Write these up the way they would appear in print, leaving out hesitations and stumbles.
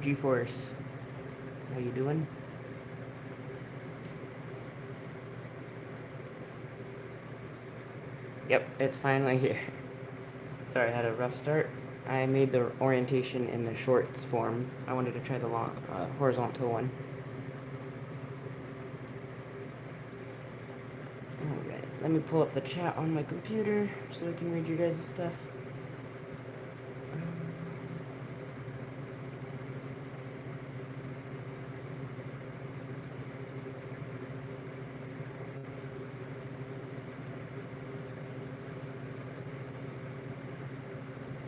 G-Force. How you doing? Yep, it's finally here. Sorry, I had a rough start. I made the orientation in the shorts form. I wanted to try the long, horizontal one. Alright, let me pull up the chat on my computer so I can read you guys' stuff.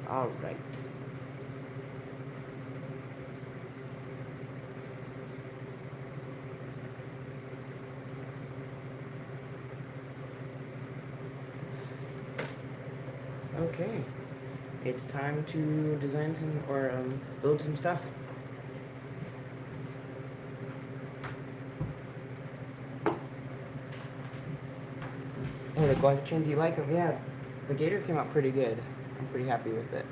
Alright. Okay. It's time to design some, or build some stuff. Oh, the Guazi chains, you like them? Yeah, the gator came out pretty good. I'm pretty happy with it.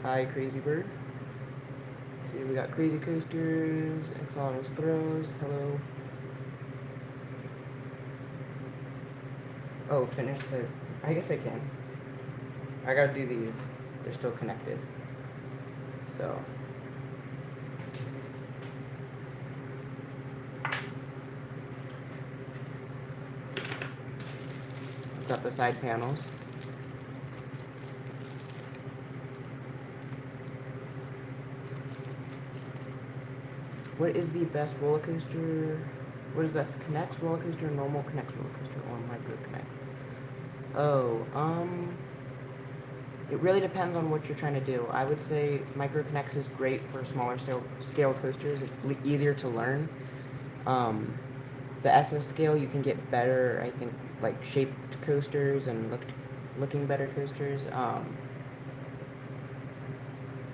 Hi, Crazy Bird. See, we got Crazy Coasters, Exodos Throws, hello. Oh, finish the... I guess I can. I gotta do these. They're still connected. So... I've got the side panels. What is the best roller coaster? What is best? Connects roller coaster, normal connects roller coaster, or micro connects? Oh, it really depends on what you're trying to do. I would say micro connects is great for smaller scale coasters. It's easier to learn. The SS scale you can get better, I think, like shaped coasters and looking better coasters.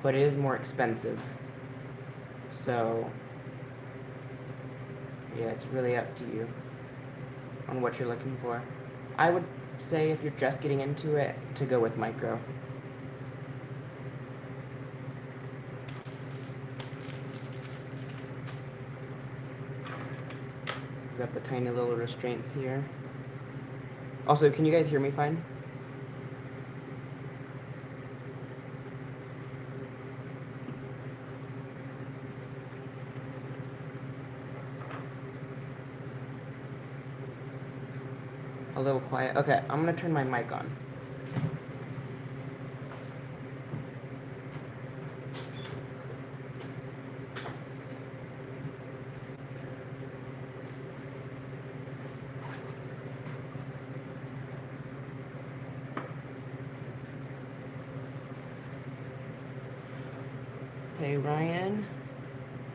But it is more expensive. So yeah, it's really up to you on what you're looking for. I would say if you're just getting into it, to go with micro. We've got the tiny little restraints here. Also, can you guys hear me fine? A little quiet. Okay, I'm gonna turn my mic on. Hey Ryan,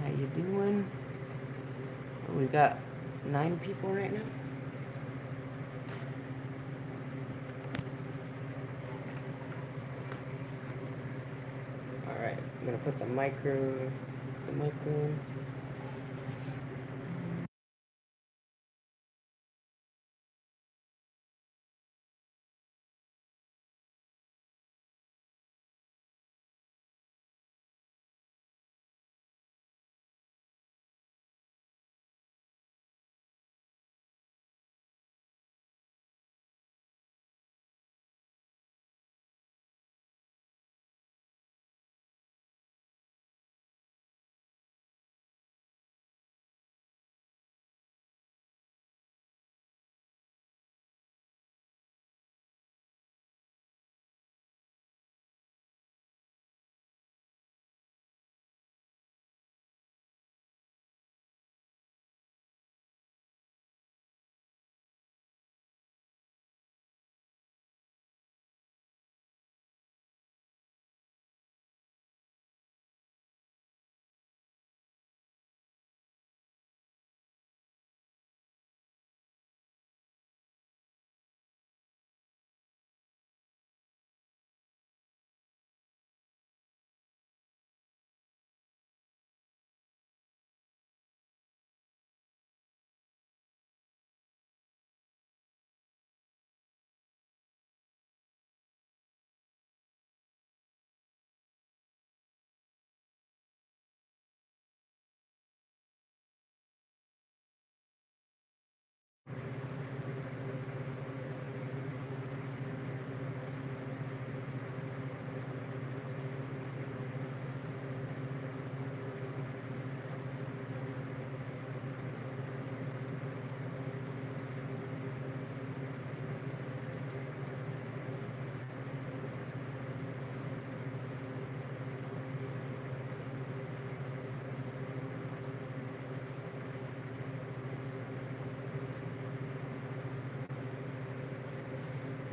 how you doing? We've got 9 people right now. All right, I'm gonna put the mic on.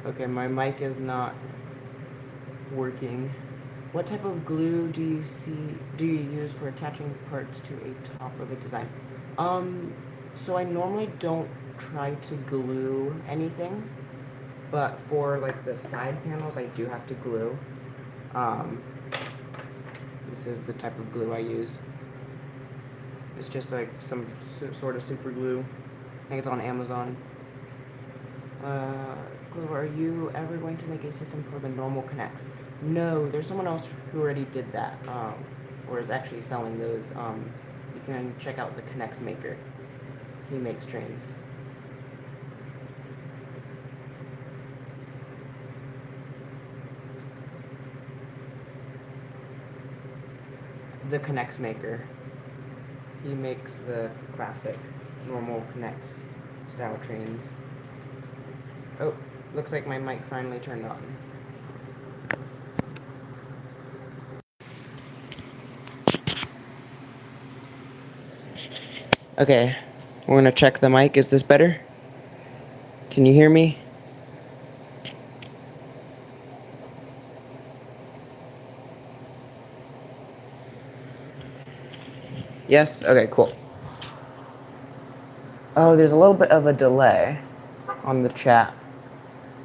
Okay, my mic is not working. What type of glue do you use for attaching parts to a top of a design? So I normally don't try to glue anything, but for like the side panels, I do have to glue. Um, this is the type of glue I use. It's just like some sort of super glue. I think it's on Amazon. Uh, Glue, are you ever going to make a system for the normal connects? No, there's someone else who already did that, or is actually selling those. You can check out the Connects maker. He makes trains. The Connects maker. He makes the classic, normal Connects style trains. Oh, looks like my mic finally turned on. Okay, we're gonna check the mic. Is this better? Can you hear me? Yes? Okay, cool. Oh, there's a little bit of a delay on the chat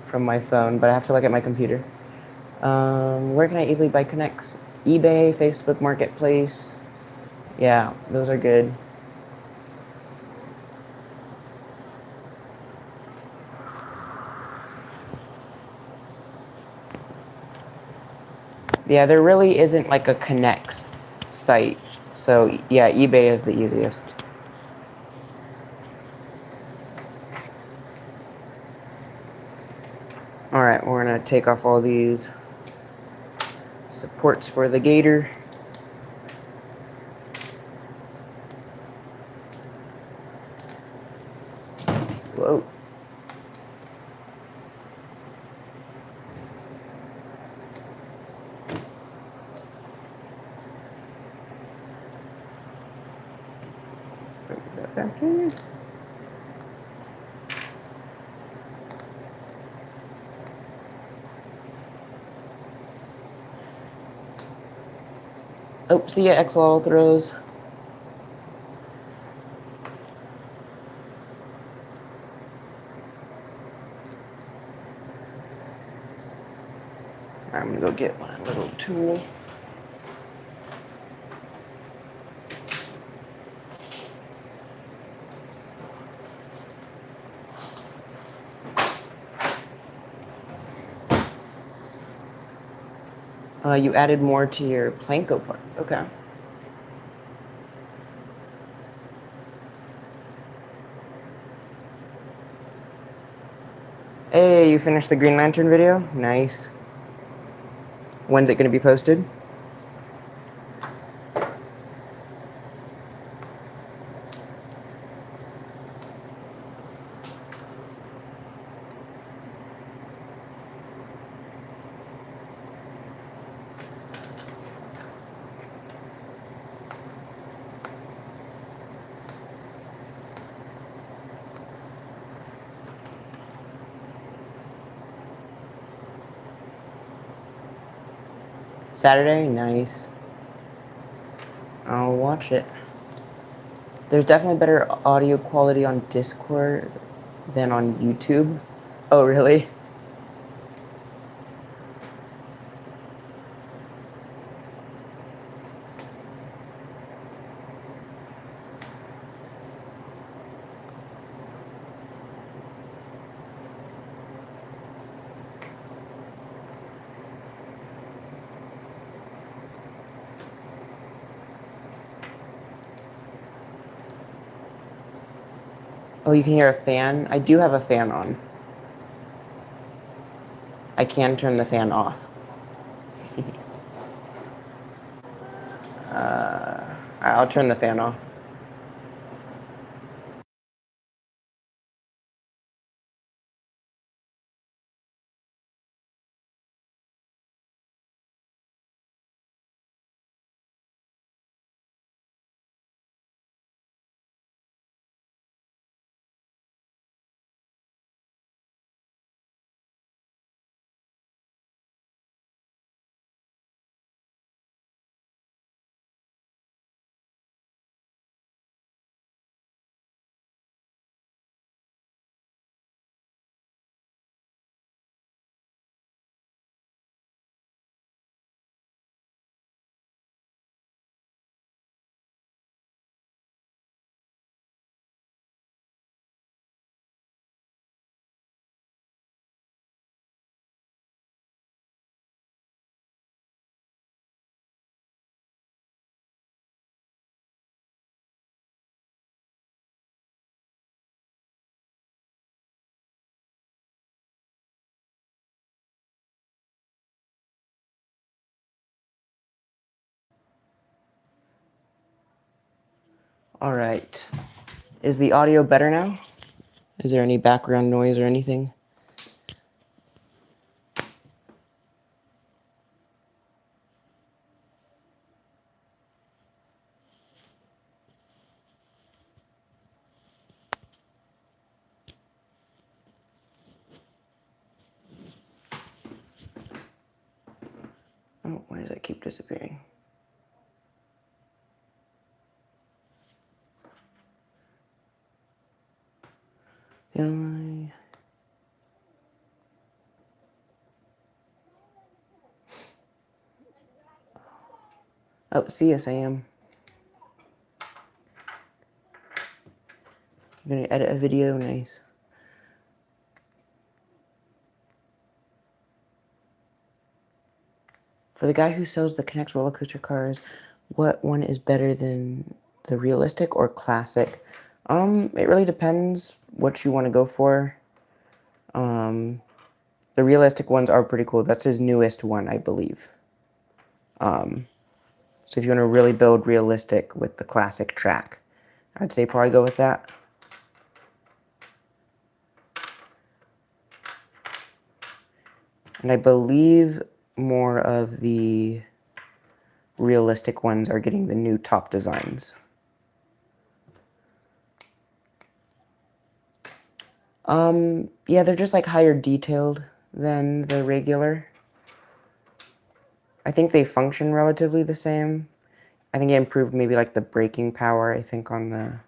from my phone, but I have to look at my computer. Where can I easily buy Connects? eBay, Facebook Marketplace. Yeah, those are good. Yeah, there really isn't like a Connects site. So yeah, eBay is the easiest. All right, we're gonna take off all these supports for the gator. Whoa. Put that back in. Oh, see ya, XL throws. I'm gonna go get my little tool. You added more to your Planko part. Okay. Hey, you finished the Green Lantern video? Nice. When's it going to be posted? Saturday? Nice. I'll watch it. There's definitely better audio quality on Discord than on YouTube. Oh, really? Oh, you can hear a fan? I do have a fan on. I can turn the fan off. I'll turn the fan off. All right. Is the audio better now? Is there any background noise or anything? Oh, why does that keep disappearing? Oh, see, yes, I am. I'm gonna edit a video, nice. For the guy who sells the Connect roller coaster cars, what one is better than the realistic or classic? It really depends what you want to go for. The realistic ones are pretty cool. That's his newest one, I believe. So if you want to really build realistic with the classic track, I'd say probably go with that. And I believe more of the realistic ones are getting the new top designs. Yeah, they're just like higher detailed than the regular. I think they function relatively the same. I think it improved maybe like the braking power, I think, on the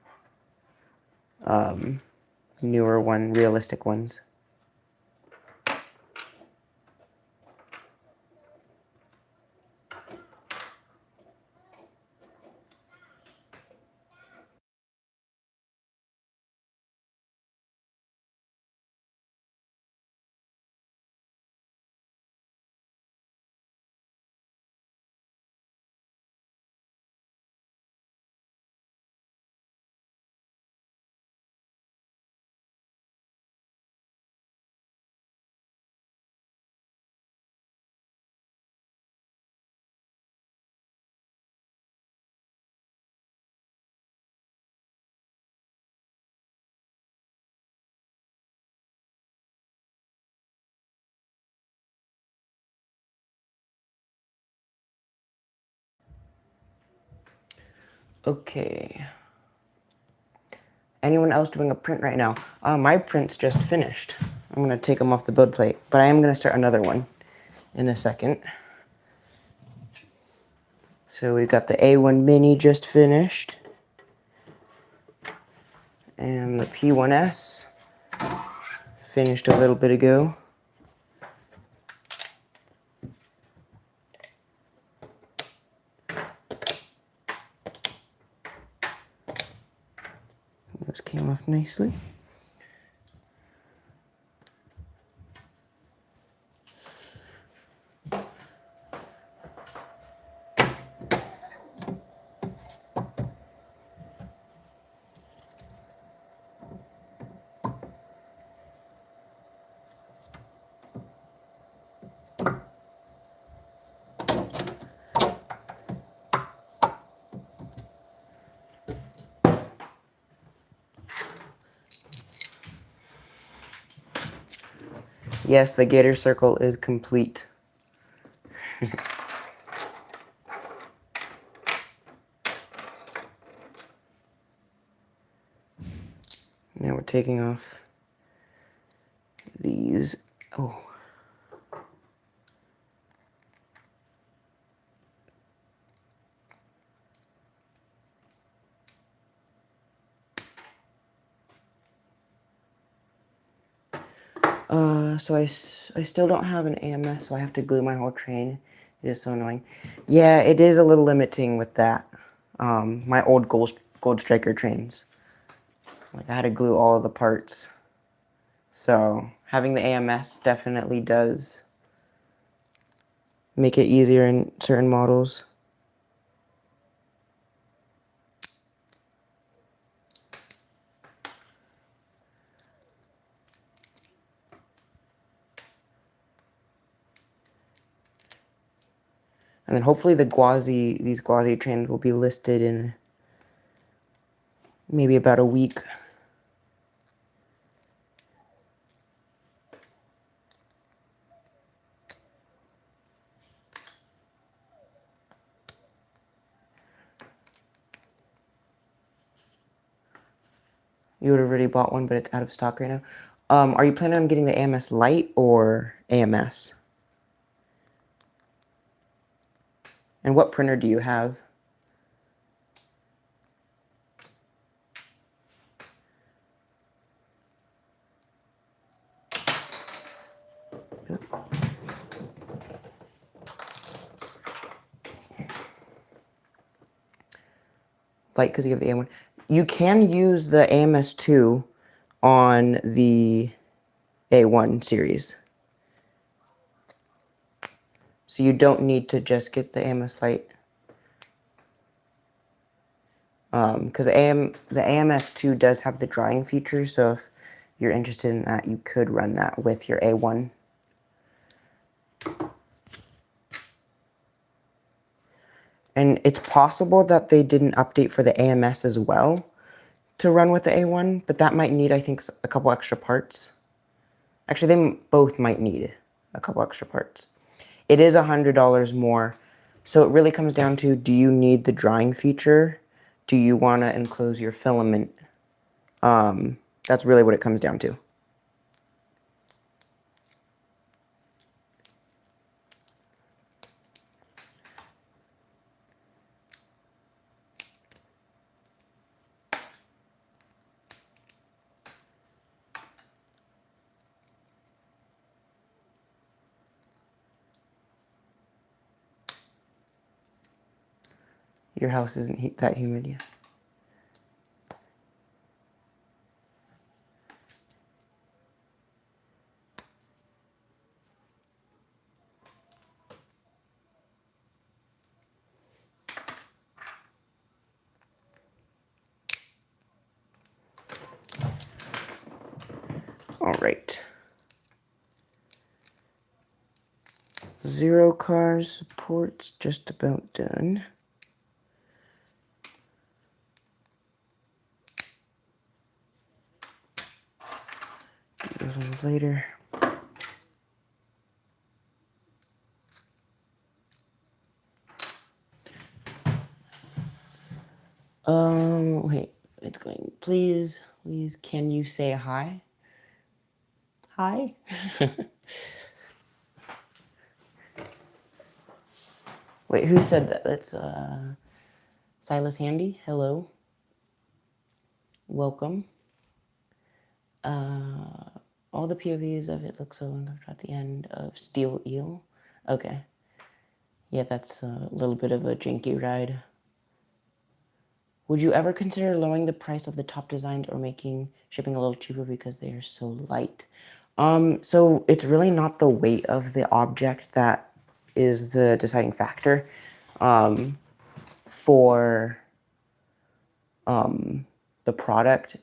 newer one, realistic ones. Okay. Anyone else doing a print right now? My print's just finished. I'm gonna take them off the build plate, but I am gonna start another one in a second. So we've got the A1 Mini just finished. And the P1S finished a little bit ago. Those came off nicely. Yes, the gator circle is complete. Now we're taking off these. Oh. So I still don't have an AMS, so I have to glue my whole train. It is so annoying. Yeah, it is a little limiting with that. My old Gold Striker trains. Like, I had to glue all of the parts. So having the AMS definitely does make it easier in certain models. And then hopefully these Guazi trains will be listed in maybe about a week. You would have already bought one, but it's out of stock right now. Are you planning on getting the AMS Lite or AMS? And what printer do you have? Lite because you have the A1. You can use the AMS2 on the A1 series. So you don't need to just get the AMS Lite. Because the AMS2 does have the drying feature, so if you're interested in that, you could run that with your A1. And it's possible that they didn't update for the AMS as well to run with the A1, but that might need, I think, a couple extra parts. Actually, they both might need a couple extra parts. It is $100 more, so it really comes down to, do you need the drying feature? Do you want to enclose your filament? That's really what it comes down to. Your house isn't that humid yet. All right. 0 cars support's just about done. Do those ones later. Wait, it's going, please, can you say hi? Hi? Wait, who said that? That's, Silas Handy, hello. Welcome. All the POVs of it look so wonderful at the end of Steel Eel. Okay. Yeah, that's a little bit of a janky ride. Would you ever consider lowering the price of the top designs or making shipping a little cheaper because they are so light? So it's really not the weight of the object that is the deciding factor for the product.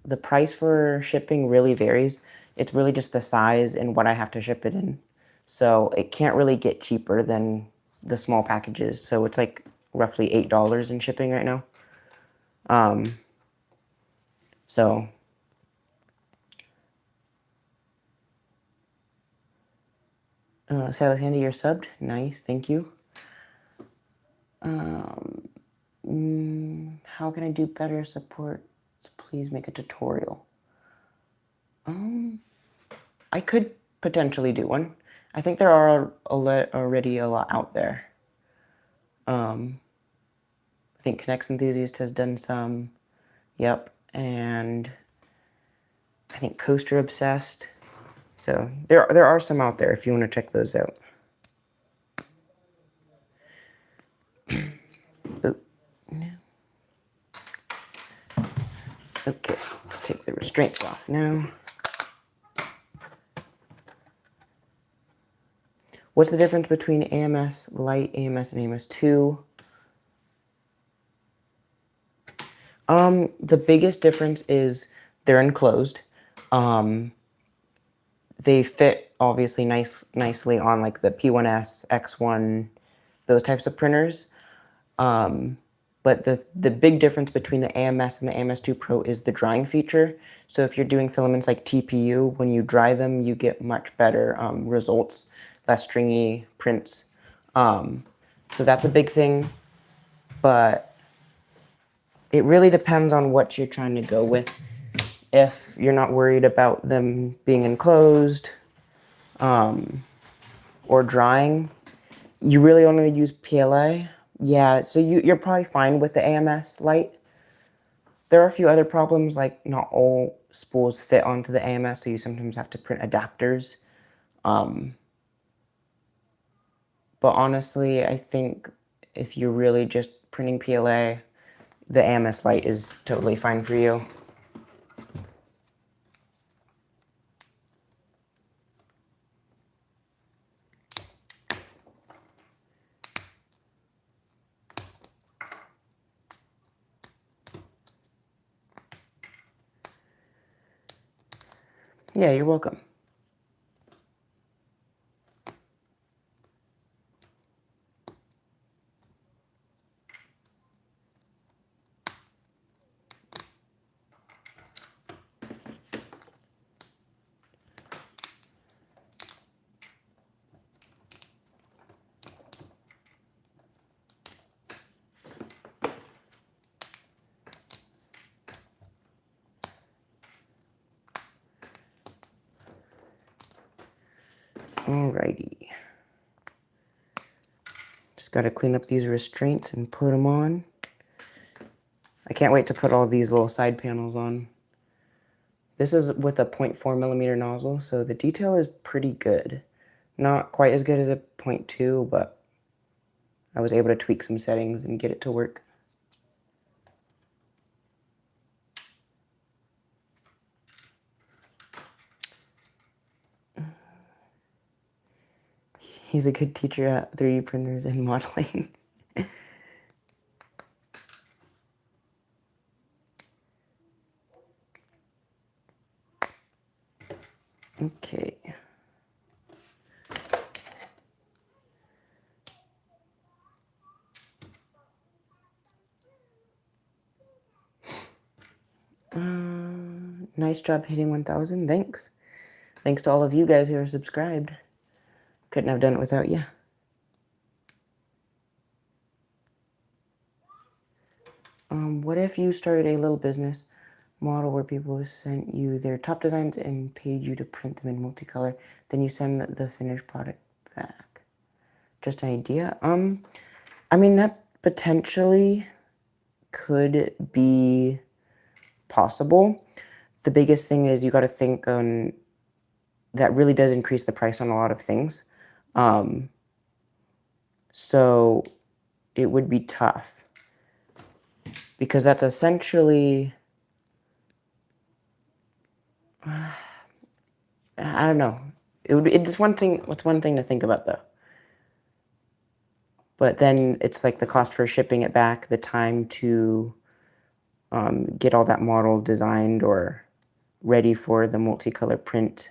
The price for shipping really varies. It's really just the size and what I have to ship it in. So it can't really get cheaper than the small packages. So it's like roughly $8 in shipping right now. So Silas Handy, you're subbed. Nice, thank you. How can I do better support? So please make a tutorial. I could potentially do one. I think there are already a lot out there. I think Connects Enthusiast has done some. Yep, and I think Coaster Obsessed. So there are some out there if you want to check those out. Oh, no. Okay, let's take the restraints off now. What's the difference between AMS Lite, AMS, and AMS2? The biggest difference is they're enclosed. They fit obviously nicely on like the P1S, X1, those types of printers. But the big difference between the AMS and the AMS2 Pro is the drying feature. So if you're doing filaments like TPU, when you dry them, you get much better results, less stringy prints. So that's a big thing, but it really depends on what you're trying to go with. If you're not worried about them being enclosed or drying, you really only use PLA. Yeah, so you're probably fine with the AMS light. There are a few other problems, like not all spools fit onto the AMS, so you sometimes have to print adapters. But honestly, I think if you're really just printing PLA, the AMS light is totally fine for you. Yeah, you're welcome. Alrighty. Just gotta clean up these restraints and put them on. I can't wait to put all these little side panels on. This is with a 0.4 millimeter nozzle, so the detail is pretty good. Not quite as good as a 0.2, but I was able to tweak some settings and get it to work. He's a good teacher at 3D printers and modeling. Okay. Nice job hitting 1,000. Thanks. Thanks to all of you guys who are subscribed. Couldn't have done it without you. What if you started a little business model where people sent you their top designs and paid you to print them in multicolor, then you send the finished product back? Just an idea. I mean, that potentially could be possible. The biggest thing is you got to think on that really does increase the price on a lot of things. So it would be tough because that's essentially, I don't know. It's one thing. What's one thing to think about though? But then it's like the cost for shipping it back, the time to get all that model designed or ready for the multicolor print.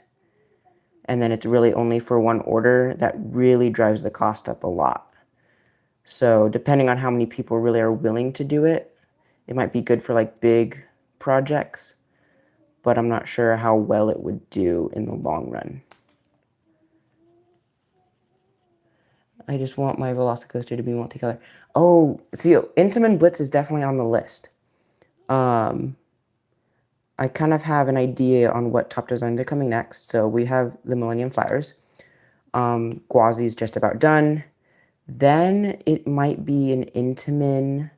And then it's really only for one order. That really drives the cost up a lot. So depending on how many people really are willing to do it, it might be good for like big projects, but I'm not sure how well it would do in the long run. I just want my Velocicoaster to be multicolor. Oh, see, Intamin Blitz is definitely on the list. I kind of have an idea on what top designs are coming next. So we have the Millennium Flowers. Guazi is just about done. Then it might be an Intamin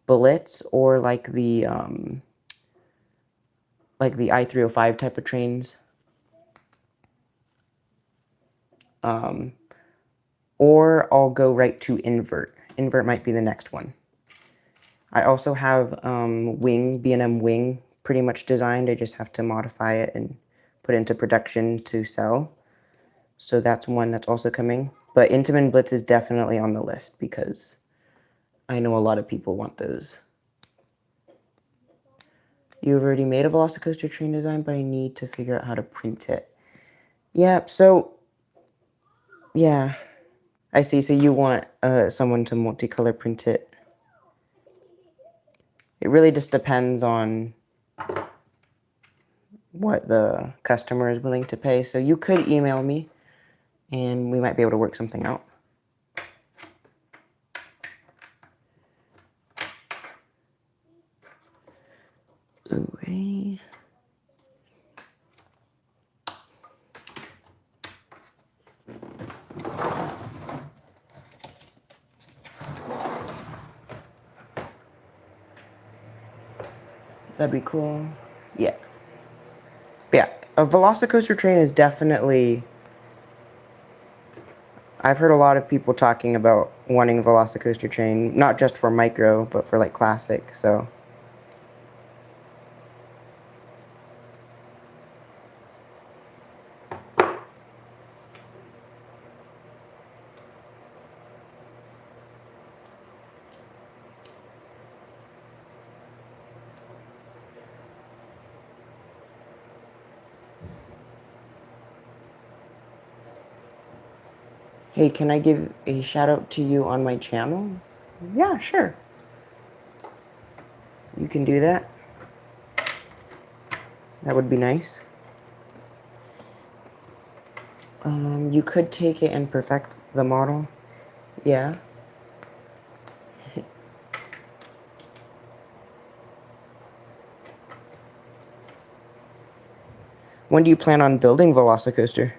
Blitz or like the I-305 type of trains. Or I'll go right to invert. Invert might be the next one. I also have Wing, B&M Wing, pretty much designed. I just have to modify it and put it into production to sell. So that's one that's also coming. But Intamin Blitz is definitely on the list because I know a lot of people want those. You've already made a Velocicoaster train design, but I need to figure out how to print it. Yeah, so, yeah. I see, so you want someone to multicolor print it. It really just depends on what the customer is willing to pay. So you could email me and we might be able to work something out. Ooh, that'd be cool. Yeah. Yeah, a Velocicoaster train is definitely... I've heard a lot of people talking about wanting a Velocicoaster train, not just for micro, but for like classic, so... Hey, can I give a shout out to you on my channel? Yeah, sure. You can do that. That would be nice. You could take it and perfect the model. Yeah. When do you plan on building Velocicoaster?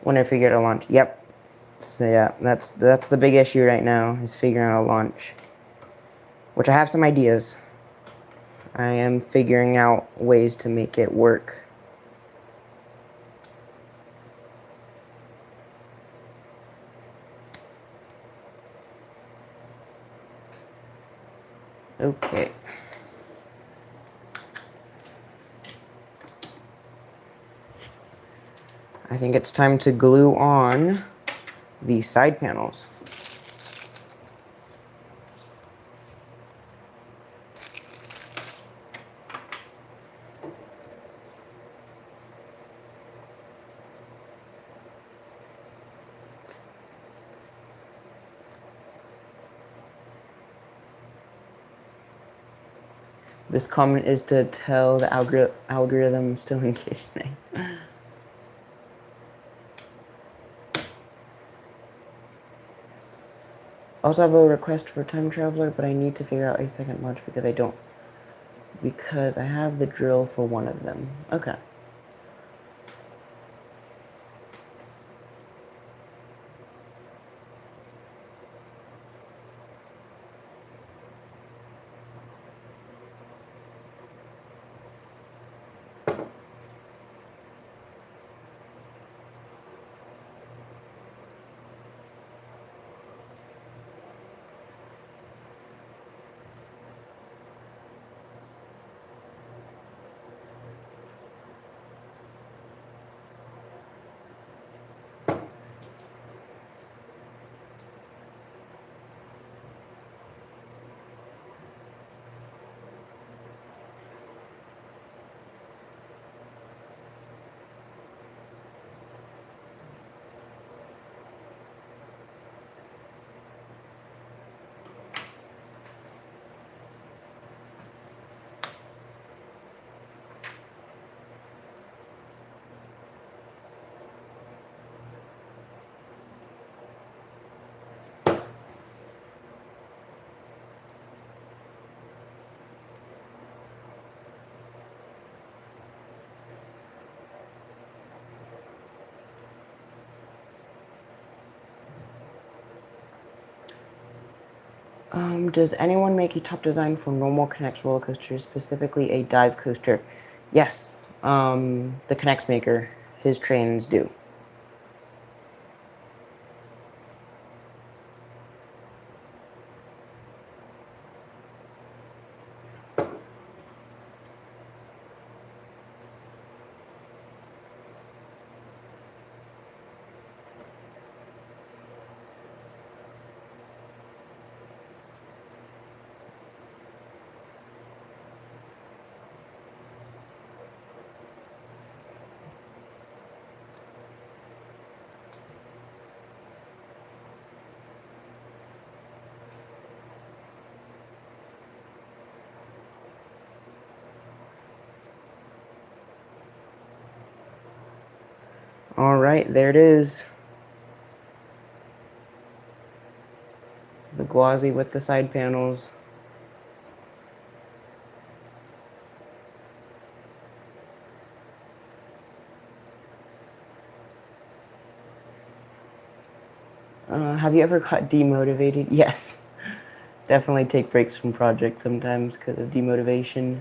When I figure out a launch. Yep. So yeah, that's the big issue right now, is figuring out a launch. Which I have some ideas. I am figuring out ways to make it work. Okay. I think it's time to glue on the side panels. This comment is to tell the algorithm still engaged. Nice. Also have a request for Time Traveler, but I need to figure out a second launch because I have the drill for one of them. Okay. Does anyone make a top design for normal K'NEX roller coasters, specifically a dive coaster? Yes, the K'NEX maker, his trains do. Alright, there it is. The Guazi with the side panels. Have you ever got demotivated? Yes. Definitely take breaks from projects sometimes because of demotivation.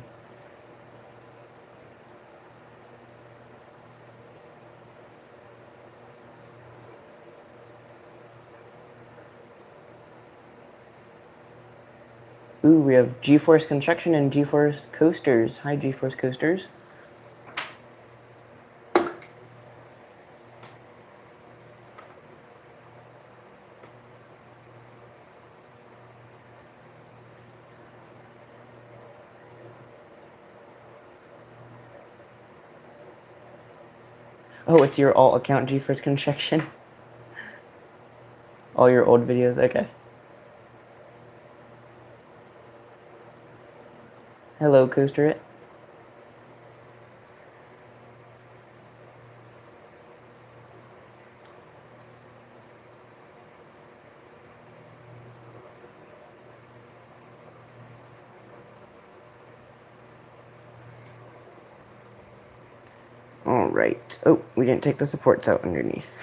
Ooh, we have G-Force Construction and G-Force Coasters. Hi, G-Force Coasters. Oh, it's your alt account, G-Force Construction? All your old videos? Okay. Hello, Coaster It. Alright. Oh, we didn't take the supports out underneath.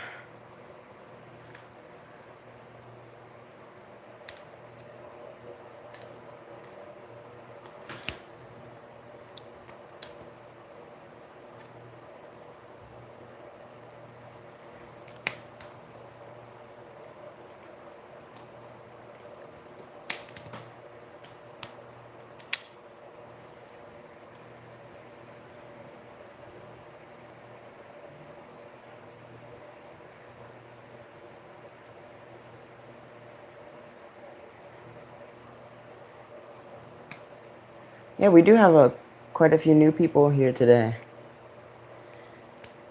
Yeah, we do have quite a few new people here today.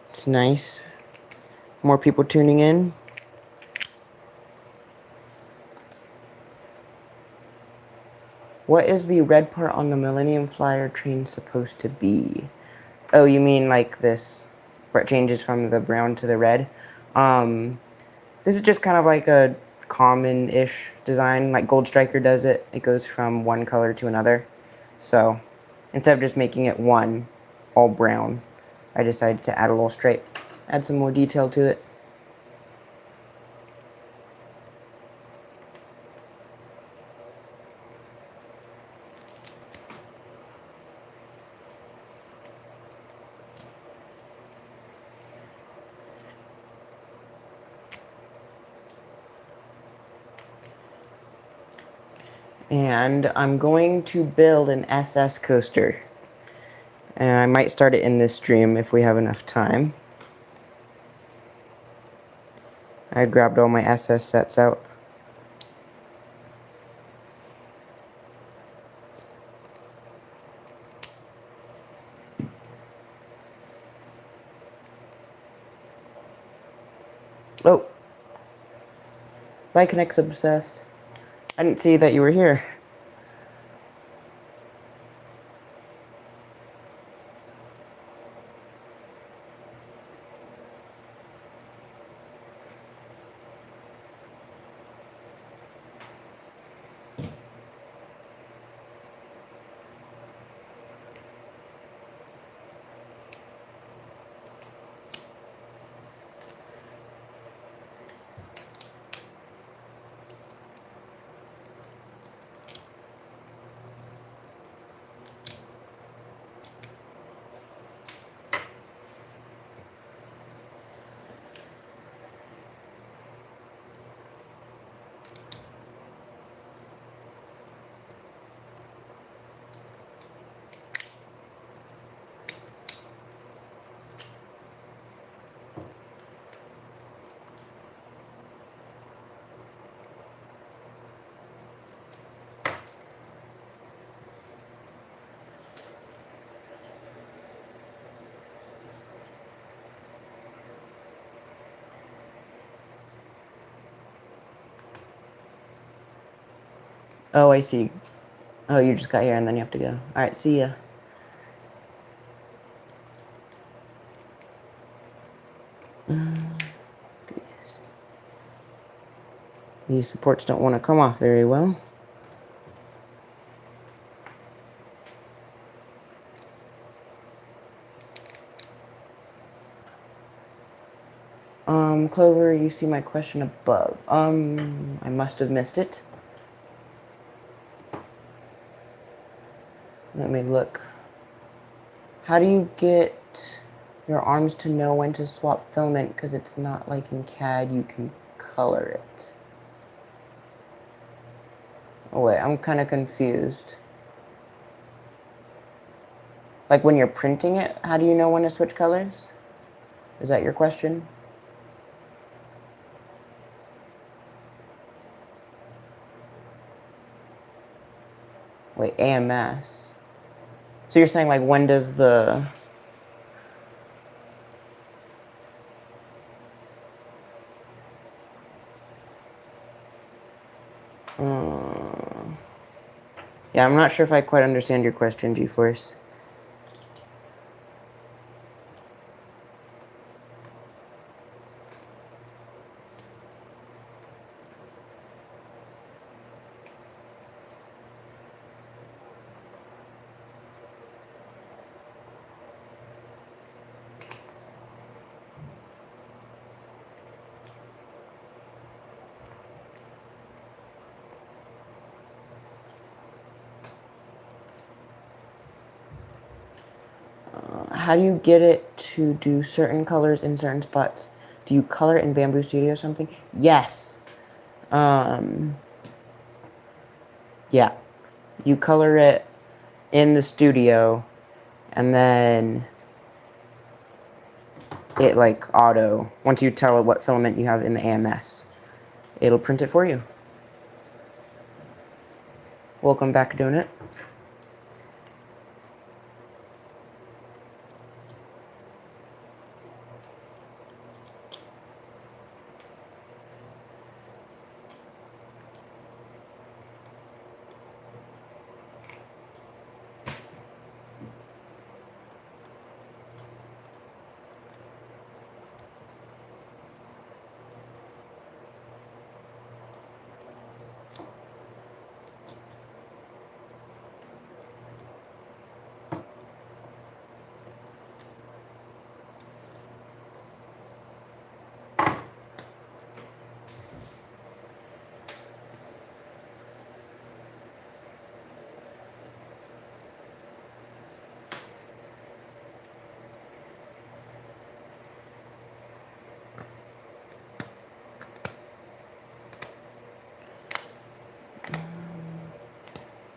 It's nice. More people tuning in. What is the red part on the Millennium Flyer train supposed to be? Oh, you mean like this, where it changes from the brown to the red? This is just kind of like a common-ish design, like Gold Striker does it. It goes from one color to another. So instead of just making it one, all brown, I decided to add a little stripe, add some more detail to it. And I'm going to build an SS coaster. And I might start it in this stream if we have enough time. I grabbed all my SS sets out. Oh, Bike Connect's obsessed. I didn't see that you were here. Oh, I see. Oh, you just got here and then you have to go. Alright, see ya. These supports don't want to come off very well. Clover, you see my question above. I must have missed it. Let me look. How do you get your arms to know when to swap filament? Because it's not like in CAD you can color it. Oh wait, I'm kind of confused. Like when you're printing it, how do you know when to switch colors? Is that your question? Wait, AMS. So you're saying like when does the... Yeah, I'm not sure if I quite understand your question, GeForce. How do you get it to do certain colors in certain spots? Do you color it in Bamboo Studio or something? Yes. Yeah. You color it in the studio, and then it like auto, once you tell it what filament you have in the AMS, it'll print it for you. Welcome back, Donut.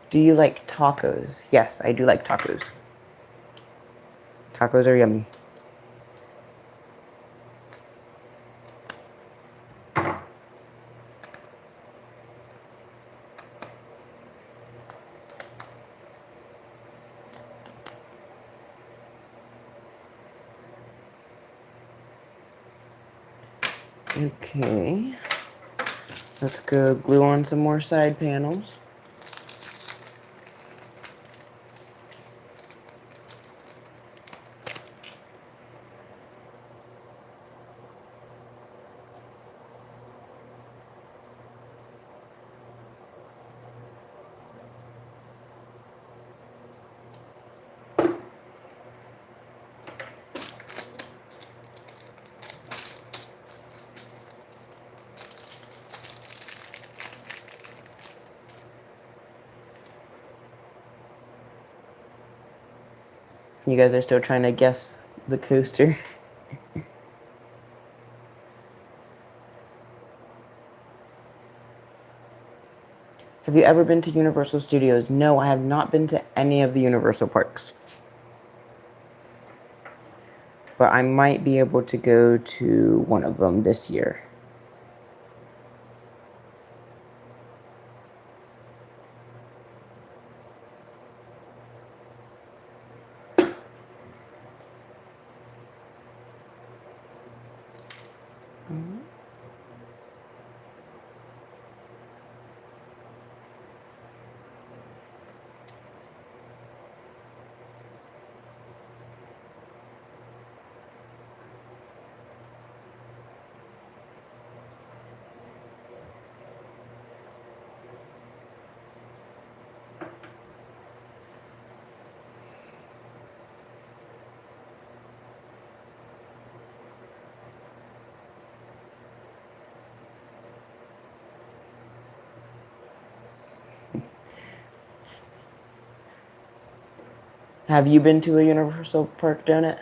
Do you like tacos? Yes, I do like tacos. Tacos are yummy. Okay. Let's go glue on some more side panels. You guys are still trying to guess the coaster. Have you ever been to Universal Studios? No, I have not been to any of the Universal parks. But I might be able to go to one of them this year. Have you been to a Universal Park donut?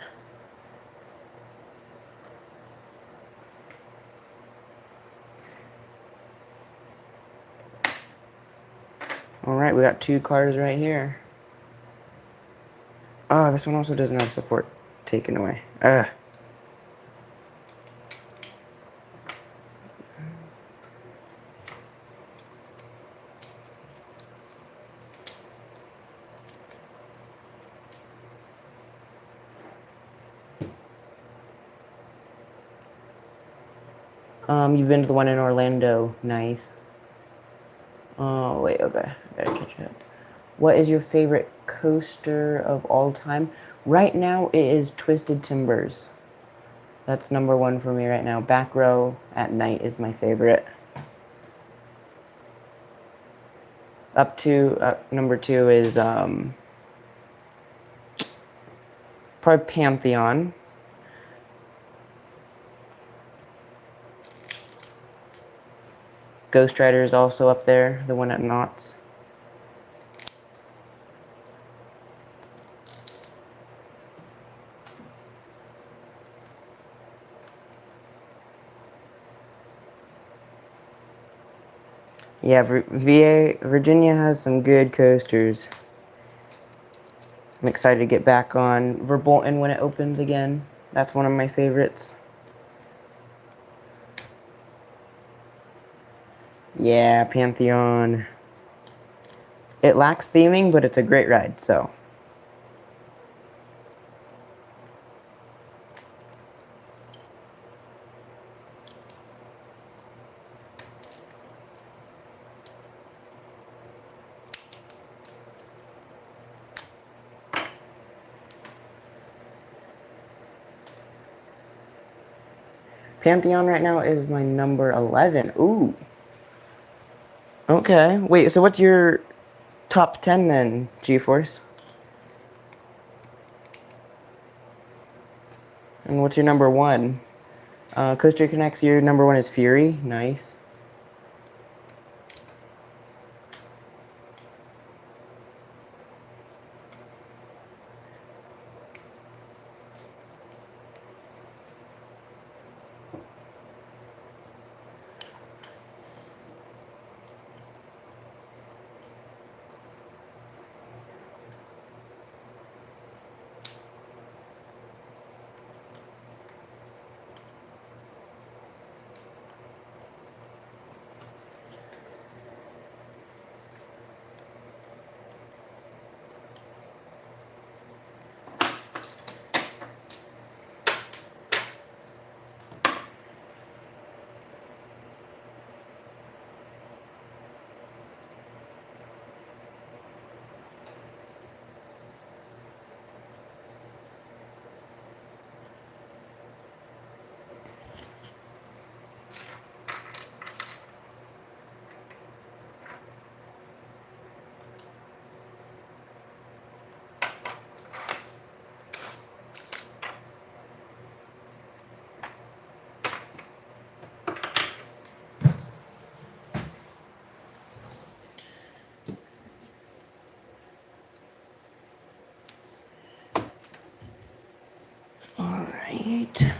All right, we got 2 cars right here. Oh, this one also doesn't have support taken away. Ugh. You've been to the one in Orlando. Nice. Oh, wait, okay. I gotta catch up. What is your favorite coaster of all time? Right now, it is Twisted Timbers. That's number 1 for me right now. Back row at night is my favorite. Up to number 2 is probably Pantheon. Ghost Rider is also up there, the one at Knott's. Yeah, Virginia has some good coasters. I'm excited to get back on Verbolten when it opens again. That's one of my favorites. Yeah, Pantheon. It lacks theming, but it's a great ride, so. Pantheon right now is my number 11. Ooh. Okay. Wait, so what's your top 10 then, G-Force? And what's your number 1? Coaster Connects, your number 1 is Fury. Nice. All right.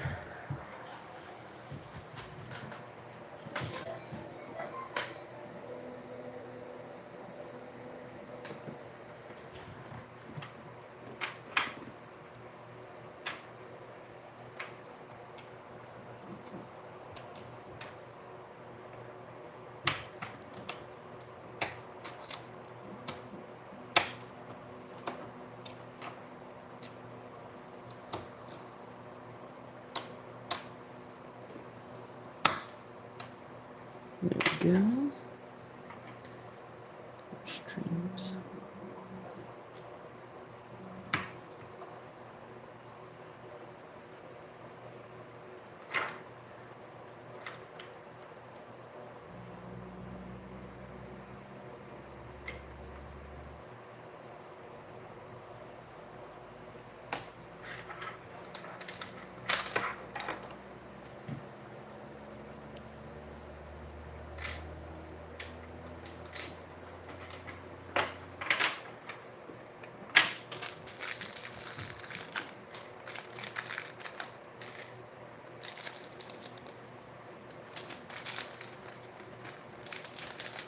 There we go. Streams.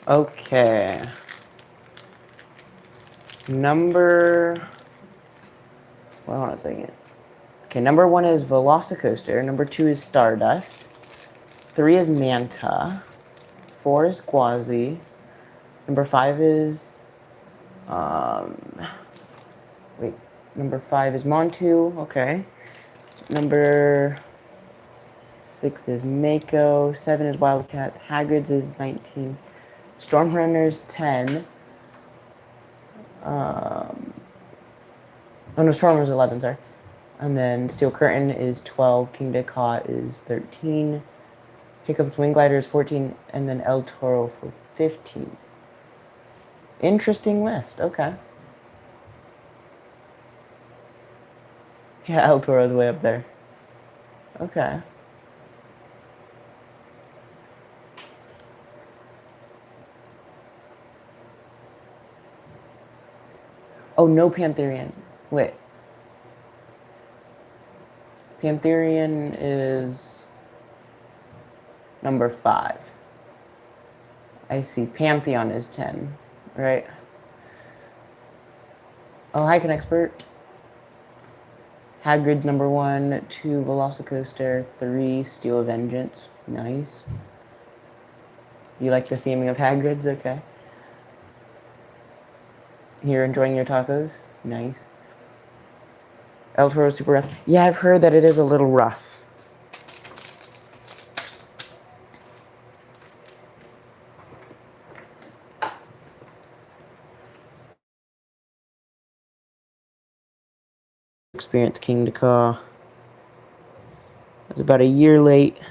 Okay. Hold on a second. Okay, number 1 is Velocicoaster. Number 2 is Stardust. 3 is Manta. 4 is Guazi. Number 5 is, number 5 is Montu. Okay. Number 6 is Mako. 7 is Wildcats. Hagrid's is 19. Stormrunner's 10. Oh no, Stormrunner's 11, sorry. And then Steel Curtain is 12. King Descott is 13. Hiccup's Wing Glider is 14. And then El Toro for 15. Interesting list. Okay. Yeah, El Toro's way up there. Okay. Oh, no Pantherian. Wait. Pantherian is number 5. I see. Pantheon is 10, right? Oh, hi, Expert. Hagrid number 1, 2 Velocicoaster, 3 Steel of Vengeance. Nice. You like the theming of Hagrid's? Okay. You're enjoying your tacos? Nice. El Toro super rough. Yeah, I've heard that it is a little rough. Experience King Descott. It was about a year late.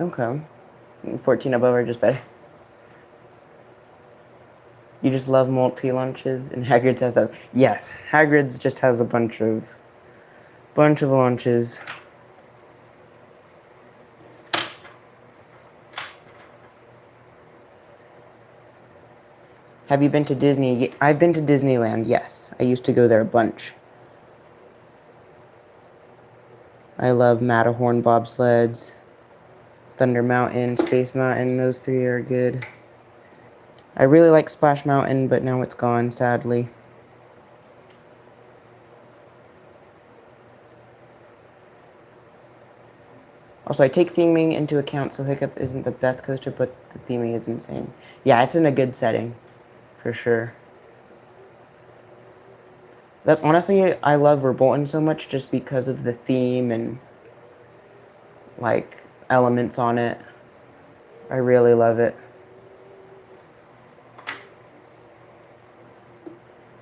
Okay. 14 above are just better. You just love multi-launches, and Hagrid's has that. Yes, Hagrid's just has a bunch of launches. Have you been to Disney? I've been to Disneyland, yes. I used to go there a bunch. I love Matterhorn bobsleds, Thunder Mountain, Space Mountain. Those 3 are good. I really like Splash Mountain, but now it's gone, sadly. Also, I take theming into account, so Hiccup isn't the best coaster, but the theming is insane. Yeah, it's in a good setting, for sure. But honestly, I love Verbolten so much just because of the theme and, like, elements on it. I really love it.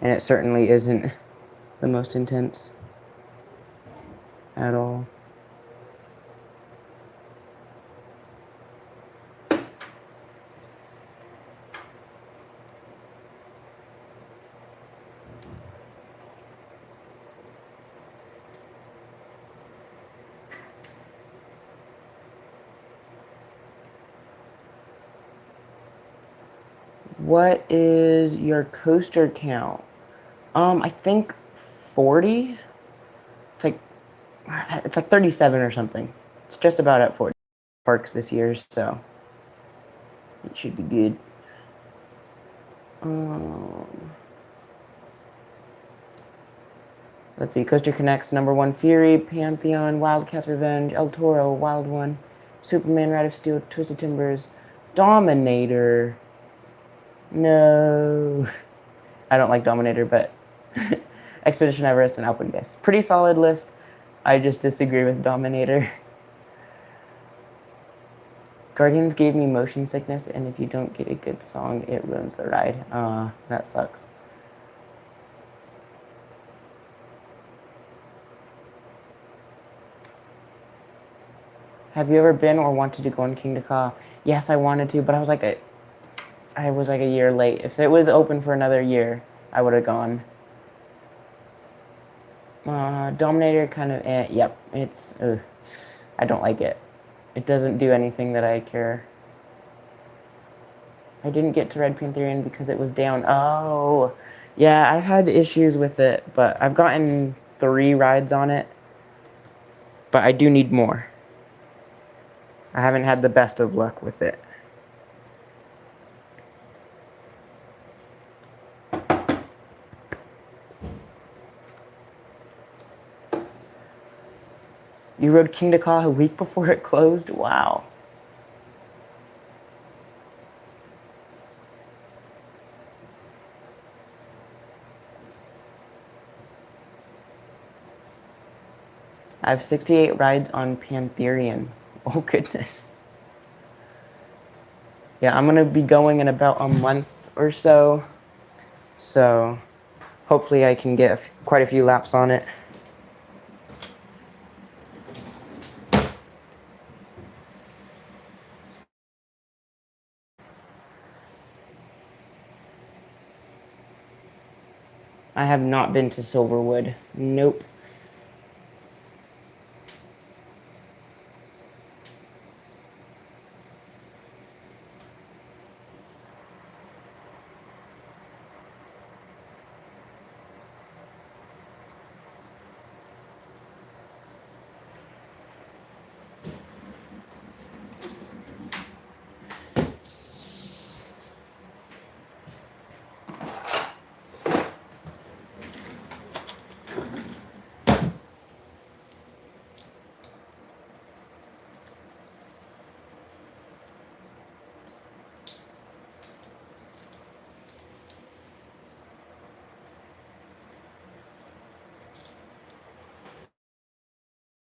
And it certainly isn't the most intense at all. What is your coaster count? I think 40. It's like 37 or something. It's just about at 40 parks this year, so it should be good. Let's see. Coaster Connects number 1 Fury, Pantheon, Wildcats Revenge, El Toro, Wild One, Superman, Ride of Steel, Twisted Timbers, Dominator. No. I don't like Dominator, but Expedition Everest and Alpengeist. Pretty solid list. I just disagree with Dominator. Guardians gave me motion sickness, and if you don't get a good song, it ruins the ride. That sucks. Have you ever been or wanted to go on King Ka? Yes, I wanted to, but I was like a year late. If it was open for another year, I would have gone. Dominator kind of, yep, it's, I don't like it. It doesn't do anything that I care. I didn't get to Red Pantherian because it was down. Oh, yeah, I've had issues with it, but I've gotten 3 rides on it. But I do need more. I haven't had the best of luck with it. You rode King Ka a week before it closed? Wow. I have 68 rides on Pantherian. Oh, goodness. Yeah, I'm going to be going in about a month or so. So hopefully I can get quite a few laps on it. I have not been to Silverwood. Nope.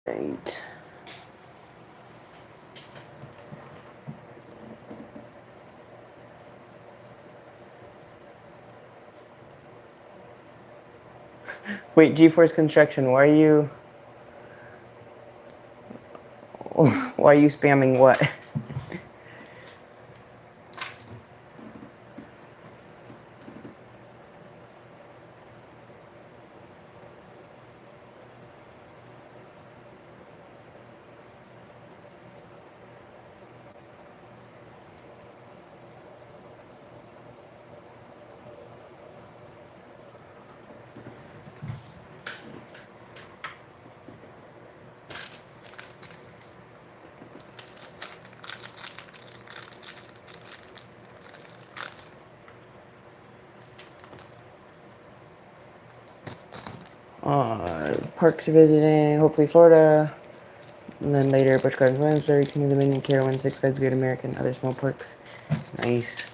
Right. Wait, GeForce Construction, why are you spamming what? Parks visiting, hopefully Florida. And then later, Busch Gardens, Williamsburg, King of the Dominion, Carowinds, Six Flags Great American, other small parks. Nice.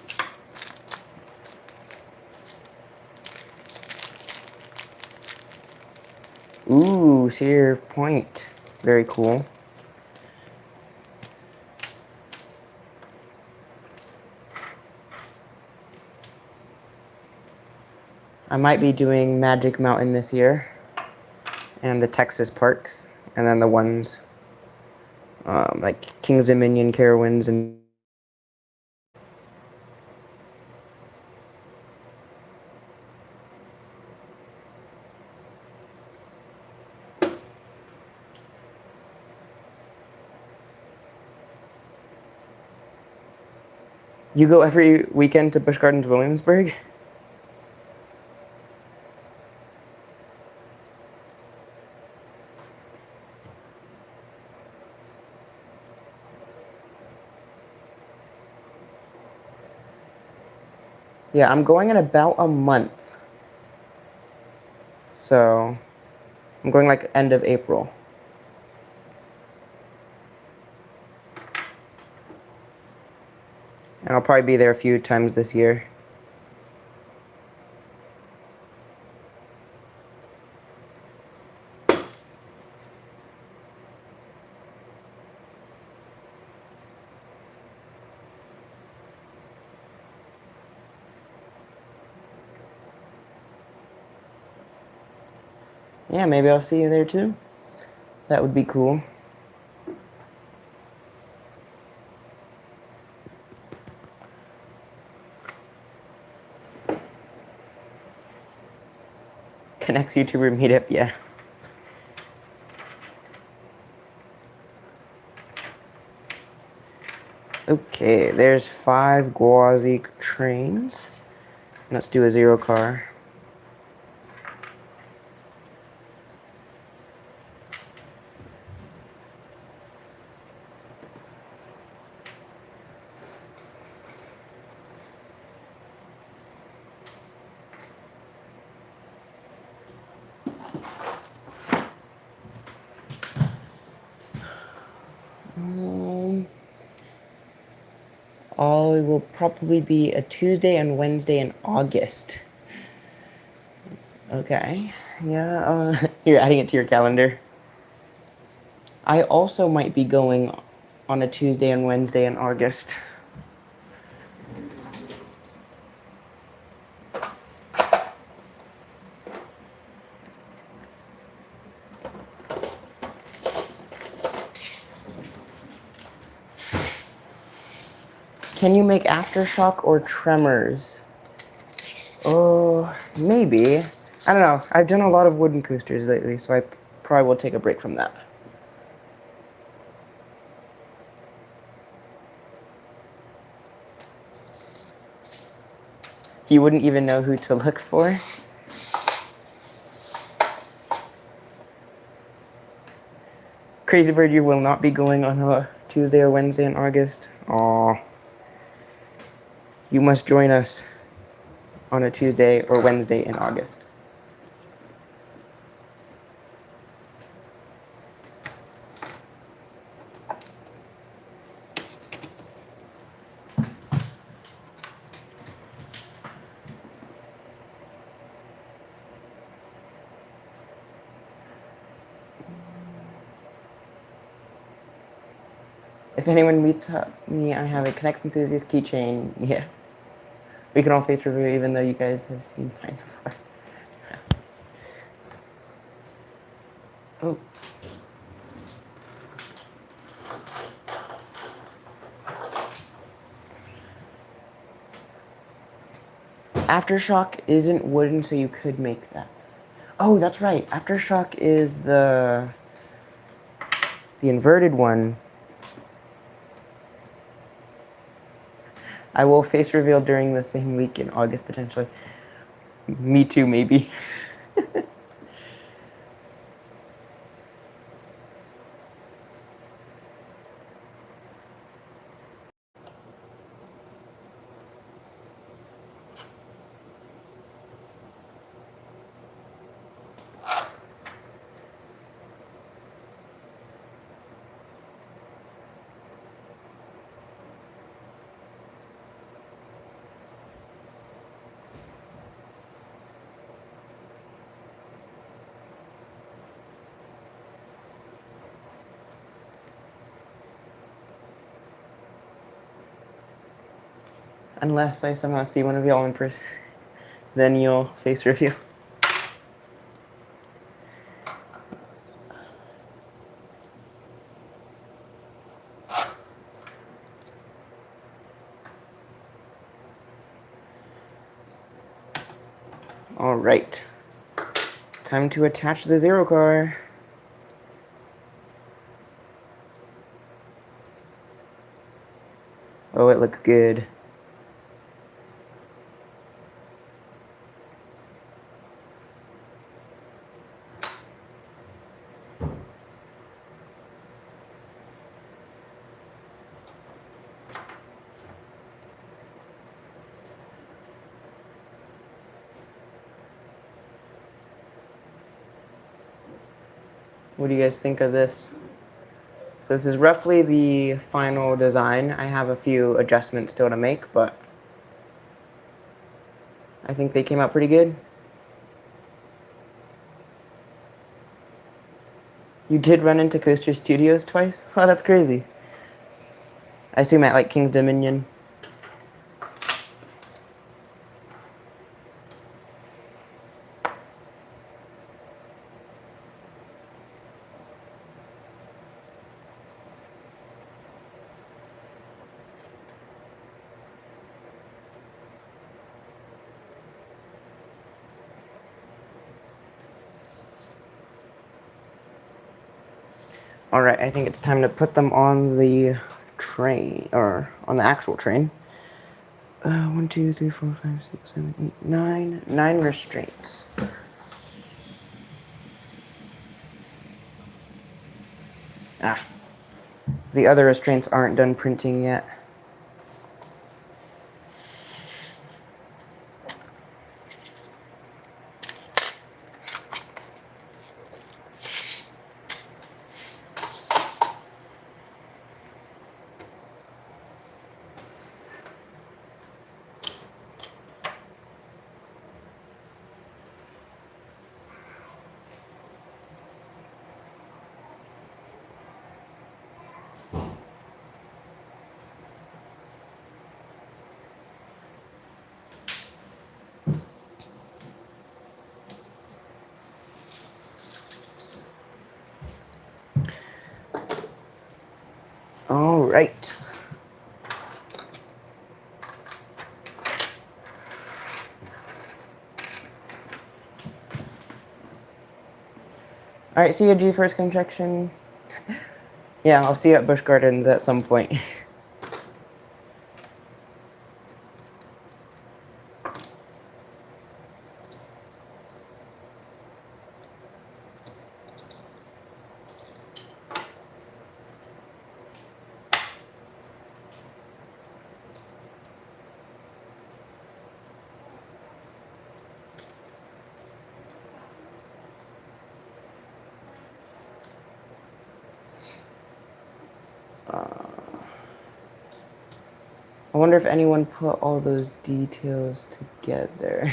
Ooh, Cedar Point. Very cool. I might be doing Magic Mountain this year. And the Texas parks. And then the ones like King's Dominion, Carowinds, and you go every weekend to Busch Gardens, Williamsburg? Yeah, I'm going in about a month. So, I'm going like end of April. And I'll probably be there a few times this year. Yeah, maybe I'll see you there too. That would be cool. Connects YouTuber meetup, yeah. Okay, there's 5 Guazi trains. Let's do a 0 car. It will probably be a Tuesday and Wednesday in August. Okay, yeah, you're adding it to your calendar. I also might be going on a Tuesday and Wednesday in August. Can you make Aftershock or Tremors? Oh, maybe. I don't know. I've done a lot of wooden coasters lately, so I probably will take a break from that. You wouldn't even know who to look for? Crazy Bird, you will not be going on a Tuesday or Wednesday in August. Aw. You must join us on a Tuesday or Wednesday in August. If anyone meets me, I have a Connect Enthusiast keychain. Yeah. We can all face review even though you guys have seen mine before. Oh. Aftershock isn't wooden, so you could make that. Oh, that's right. Aftershock is the inverted one. I will face reveal during the same week in August, potentially. Me too, maybe. Unless I somehow see one of y'all in person, then you'll face reveal. All right. Time to attach the 0 car. Oh, it looks good. What do you guys think of this? So this is roughly the final design. I have a few adjustments still to make, but I think they came out pretty good. You did run into Coaster Studios twice? Oh, that's crazy. I assume at like King's Dominion. All right, I think it's time to put them on the train, or on the actual train. 1, 2, 3, 4, 5, 6, 7, 8, 9. 9 restraints. Ah. The other restraints aren't done printing yet. All right. All right, see you at G-First Construction. Yeah, I'll see you at Busch Gardens at some point. I wonder if anyone put all those details together.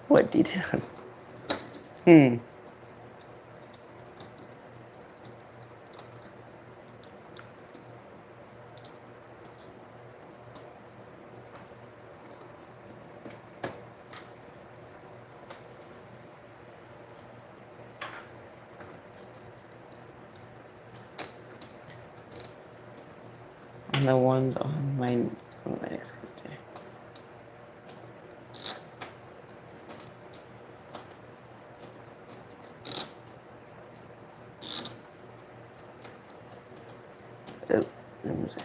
What details? Hmm. And the ones on my next coaster. Oh, those are.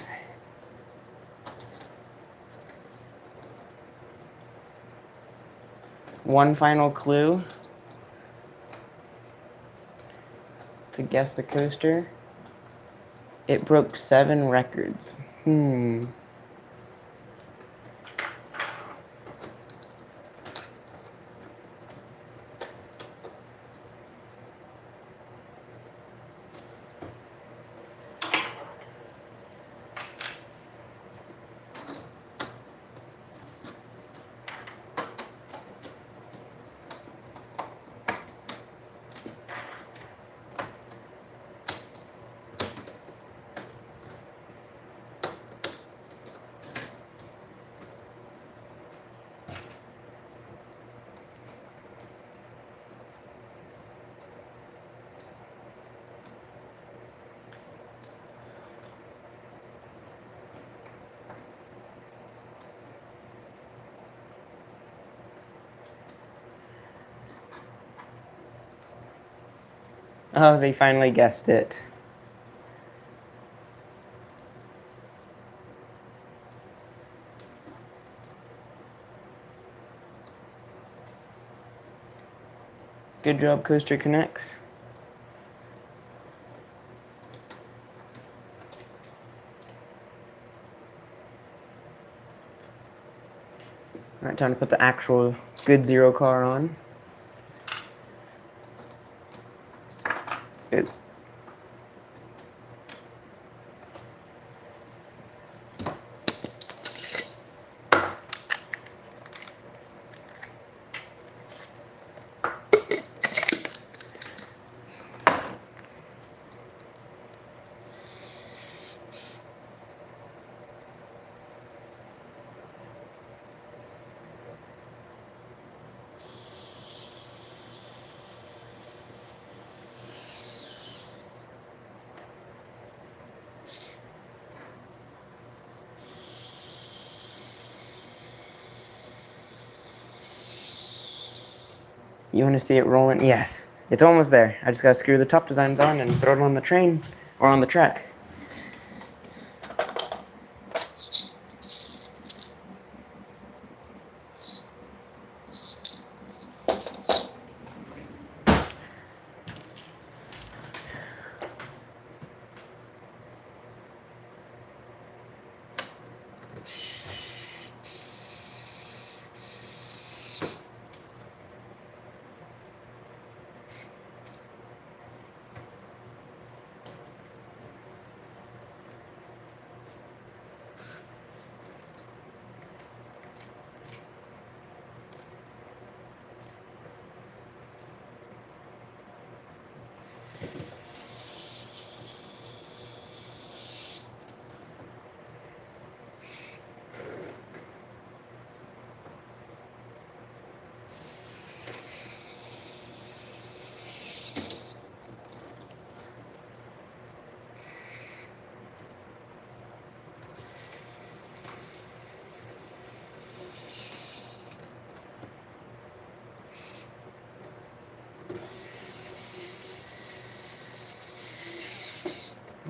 One final clue to guess the coaster. It broke 7 records. Oh, they finally guessed it. Good job, Coaster Connects. All right, time to put the actual good Zero car on. Ooh. You want to see it rolling? Yes. It's almost there. I just got to screw the top designs on and throw it on the train or on the track.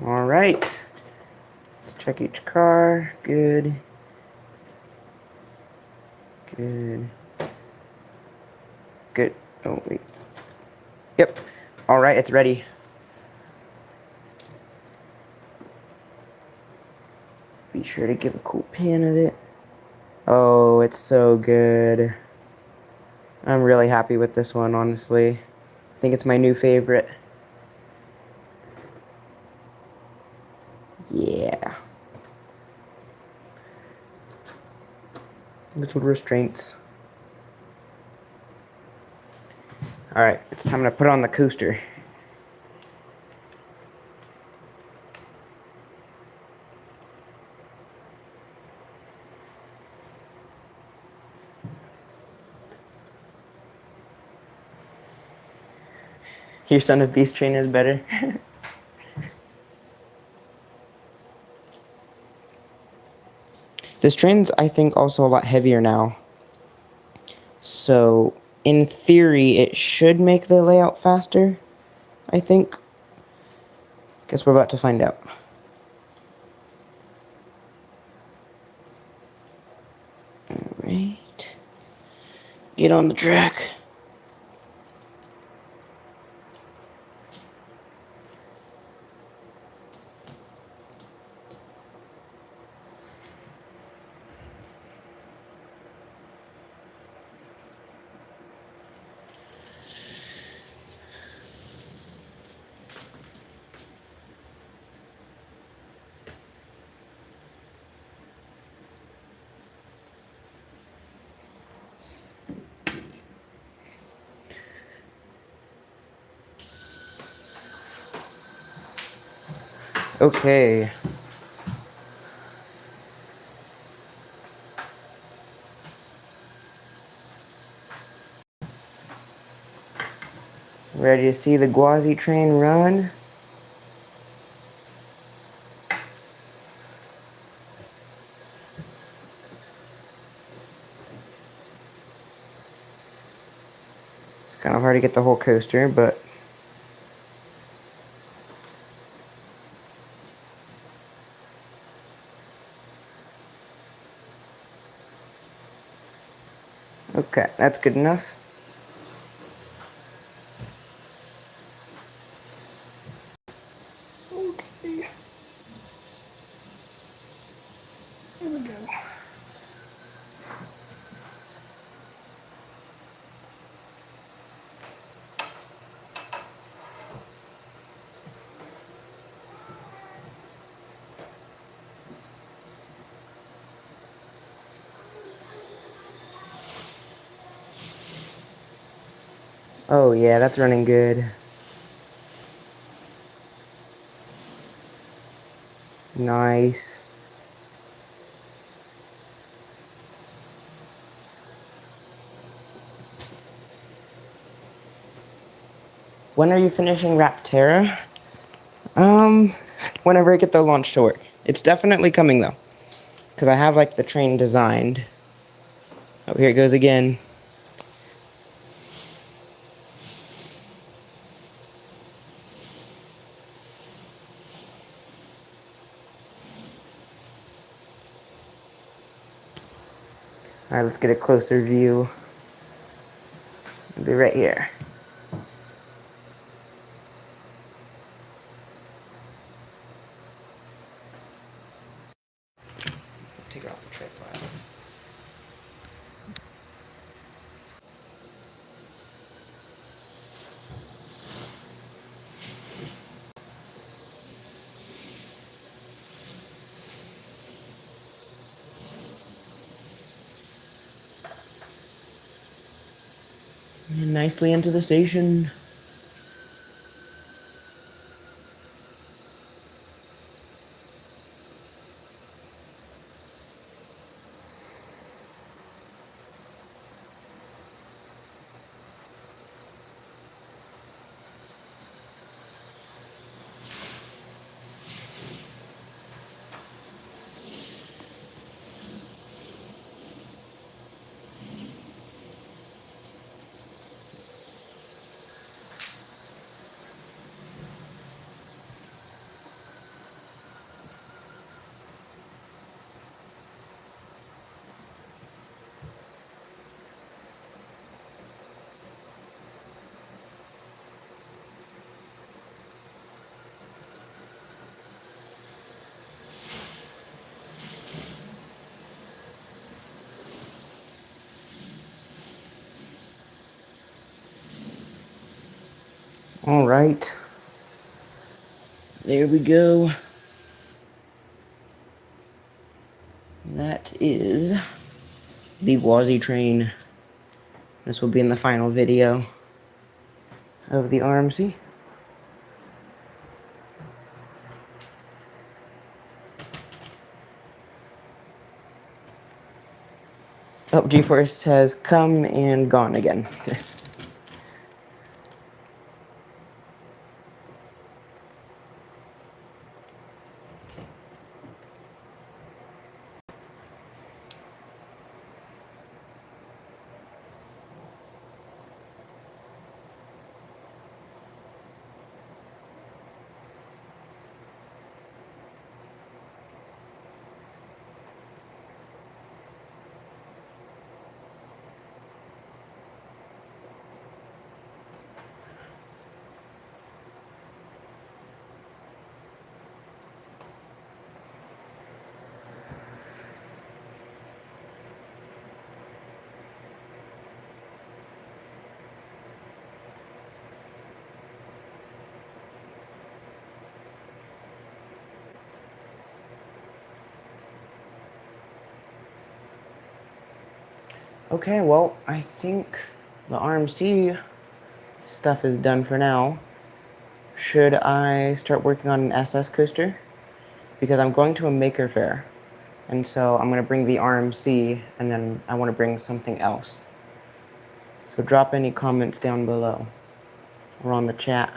All right. Let's check each car. Good. Good. Good. Oh, wait. Yep. All right, it's ready. Be sure to give a cool pan of it. Oh, it's so good. I'm really happy with this one, honestly. I think it's my new favorite. Yeah. Little restraints. Alright, it's time to put on the coaster. Your Son of Beast train is better. This train's, I think, also a lot heavier now. So, in theory, it should make the layout faster, I think. Guess we're about to find out. Alright. Get on the track. Okay. Ready to see the Guazi train run? It's kind of hard to get the whole coaster, but okay, that's good enough. Okay. There we go. Oh yeah, that's running good. Nice. When are you finishing Rapterra? Whenever I get the launch to work. It's definitely coming though. Because I have like the train designed. Oh, here it goes again. Alright, let's get a closer view. It'll be right here. Take it off the tripod. And nicely into the station. All right, there we go. That is the Guazi train. This will be in the final video of the RMC. Oh, G-Force has come and gone again. Okay, well, I think the RMC stuff is done for now. Should I start working on an SS coaster? Because I'm going to a maker fair, and so I'm going to bring the RMC, and then I want to bring something else. So drop any comments down below or on the chat.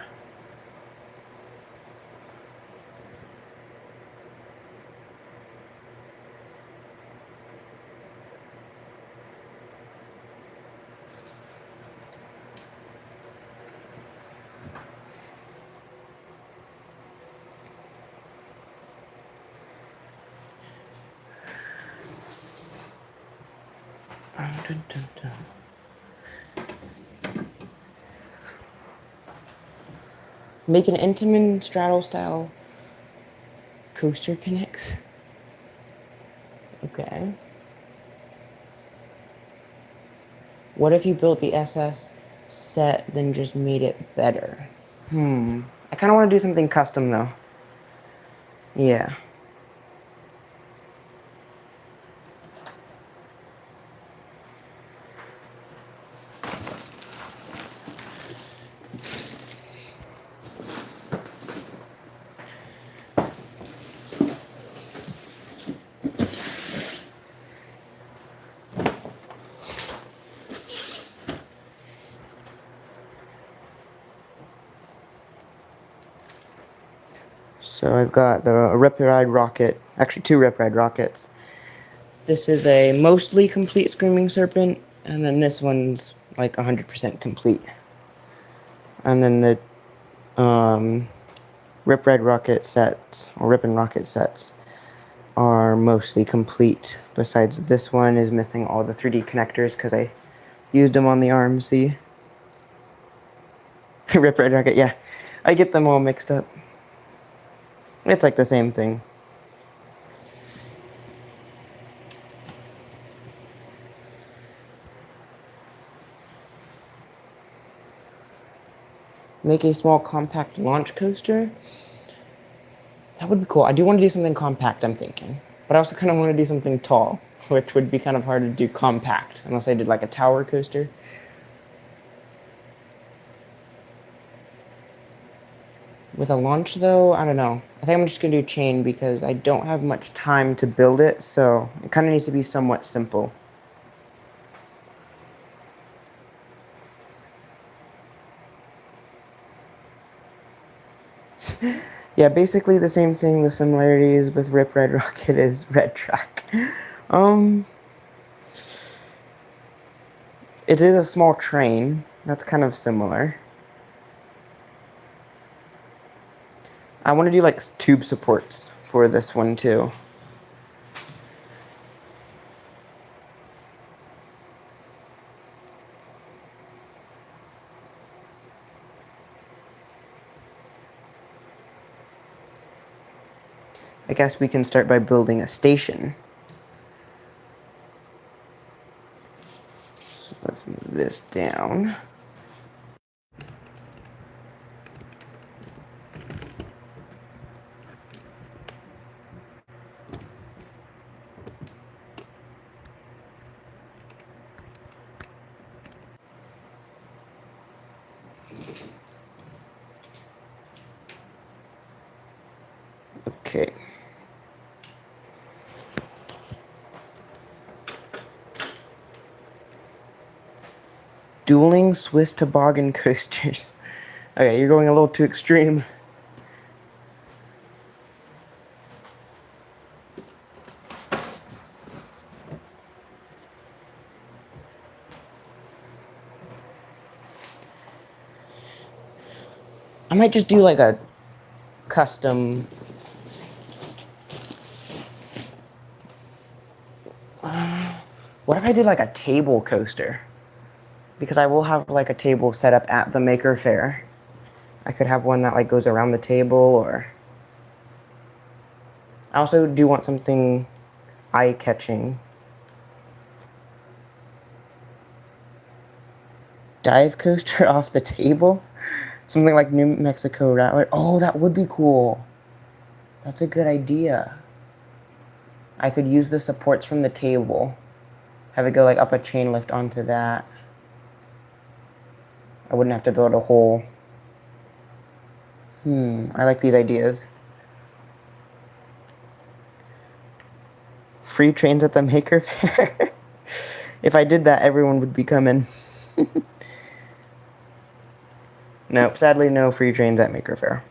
Dun, dun, dun. Make an Intamin straddle style coaster connects. Okay. What if you built the SS set, then just made it better? I kind of want to do something custom though. Yeah. So I've got the Rip Ride rocket, actually 2 Rip Ride rockets. This is a mostly complete Screaming Serpent, and then this one's like 100% complete. And then the Rip Ride rocket sets, or Rip and Rocket sets, are mostly complete. Besides this one is missing all the 3D connectors because I used them on the arm, see? Rip Red Rocket, yeah. I get them all mixed up. It's like the same thing. Make a small compact launch coaster. That would be cool. I do want to do something compact, I'm thinking. But I also kind of want to do something tall, which would be kind of hard to do compact, unless I did like a tower coaster. With a launch though, I don't know. I think I'm just going to do chain because I don't have much time to build it, so it kind of needs to be somewhat simple. Yeah, basically the same thing. The similarities with Rip Red Rocket is Red Track. It is a small train. That's kind of similar. I want to do like tube supports for this one too. I guess we can start by building a station. So let's move this down. Okay. Dueling Swiss toboggan coasters. Okay, you're going a little too extreme. I might just do like a custom. What if I did like a table coaster? Because I will have like a table set up at the Maker Faire. I could have one that like goes around the table, or I also do want something eye-catching. Dive coaster off the table? Something like New Mexico Rattler. Oh, that would be cool. That's a good idea. I could use the supports from the table. Have it go like up a chain lift onto that. I wouldn't have to build a whole. I like these ideas. Free trains at the Maker Faire. If I did that, everyone would be coming. Nope, sadly no free trains at Maker Faire.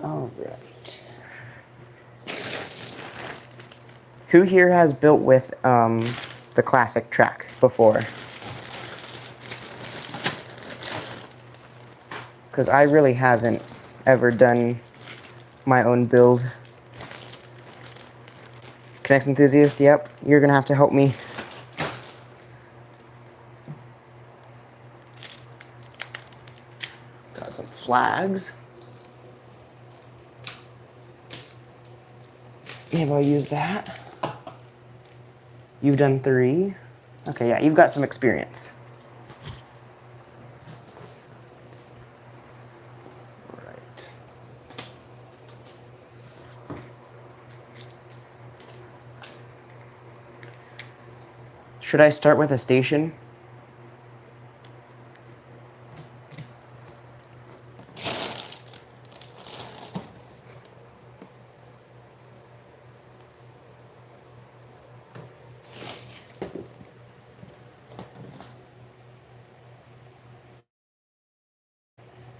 Alright. Who here has built with the classic track before? Because I really haven't ever done my own build. Connect enthusiast, yep. You're gonna have to help me. Got some flags. Maybe I'll use that. You've done 3. Okay, yeah, you've got some experience. Right. Should I start with a station?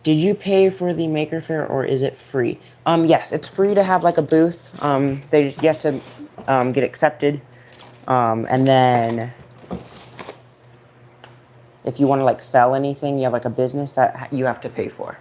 Did you pay for the Maker Faire or is it free? Yes, it's free to have like a booth. You have to get accepted. And then if you want to like sell anything, you have like a business that you have to pay for.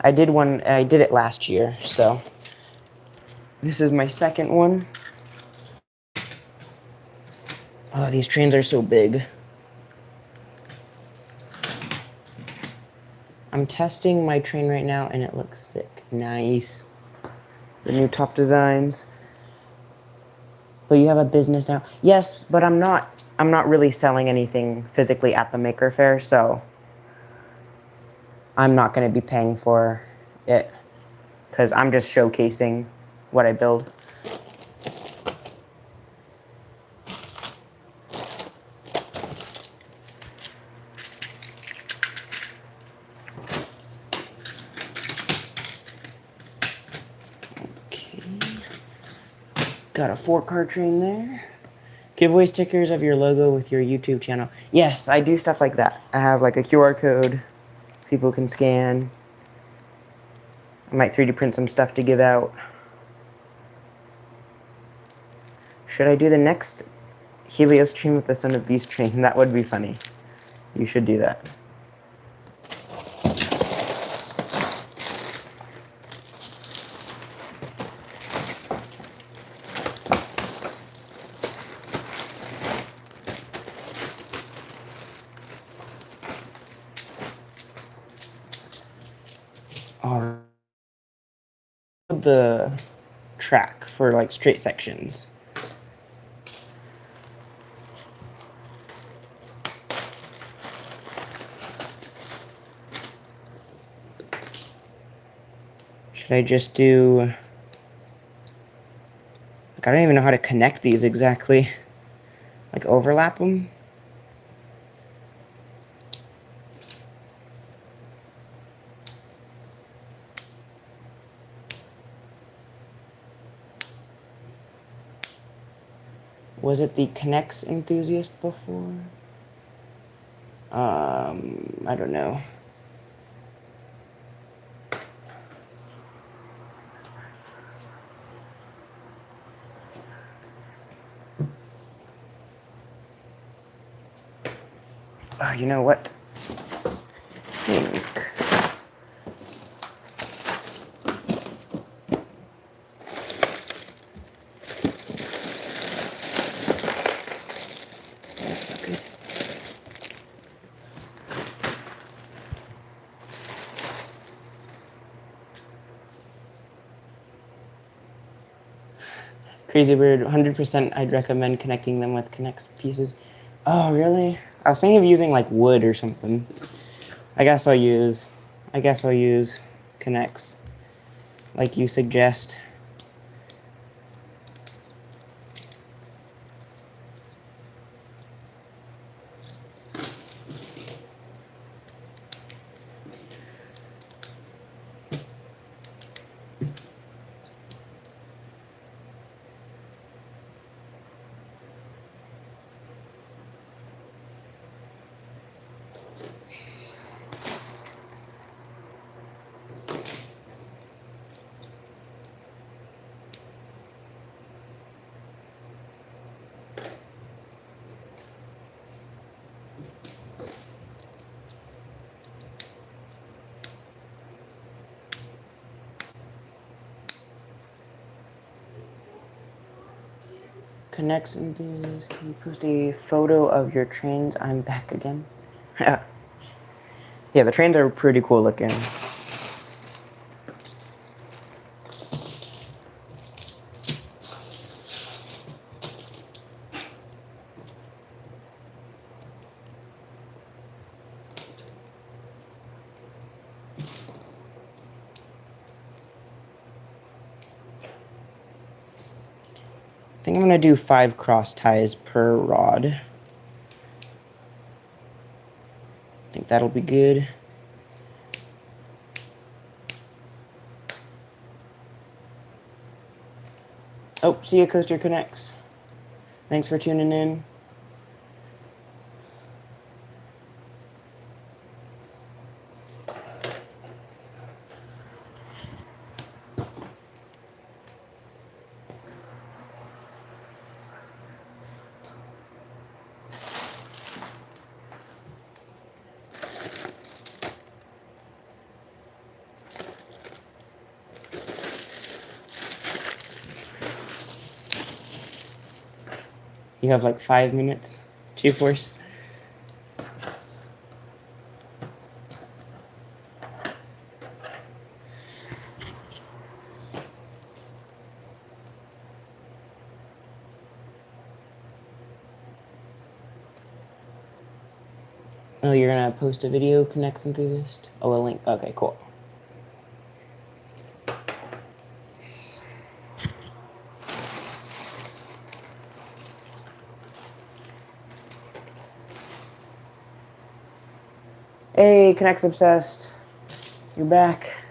I did it last year, so this is my second one. Oh, these trains are so big. I'm testing my train right now and it looks sick. Nice. The new top designs. But you have a business now. Yes, but I'm not really selling anything physically at the Maker Faire, so I'm not going to be paying for it because I'm just showcasing what I build. Okay. Got a 4-car train there. Giveaway stickers of your logo with your YouTube channel. Yes, I do stuff like that. I have like a QR code people can scan. I might 3D print some stuff to give out. Should I do the next Helios stream with the Son of Beast train? That would be funny. You should do that. All the track for like straight sections. Should I just do... Like, I don't even know how to connect these exactly. Like overlap them? Was it the Connects enthusiast before? I don't know. You know what? I think... That's not good. Crazy Bird, 100% I'd recommend connecting them with Connects pieces. Oh, really? I was thinking of using like wood or something. I guess I'll use Connects like you suggest. Connects enthusiast. Can you post a photo of your trains? I'm back again. Yeah, the trains are pretty cool looking. I think I'm gonna do 5 cross ties per rod. think that'll be good. Oh, see ya, Coaster Connects. Thanks for tuning in. You have like 5 minutes, G-Force. Oh, you're gonna post a video connecting through this? Oh, a link. Okay, cool. Hey, Connects Obsessed. You're back.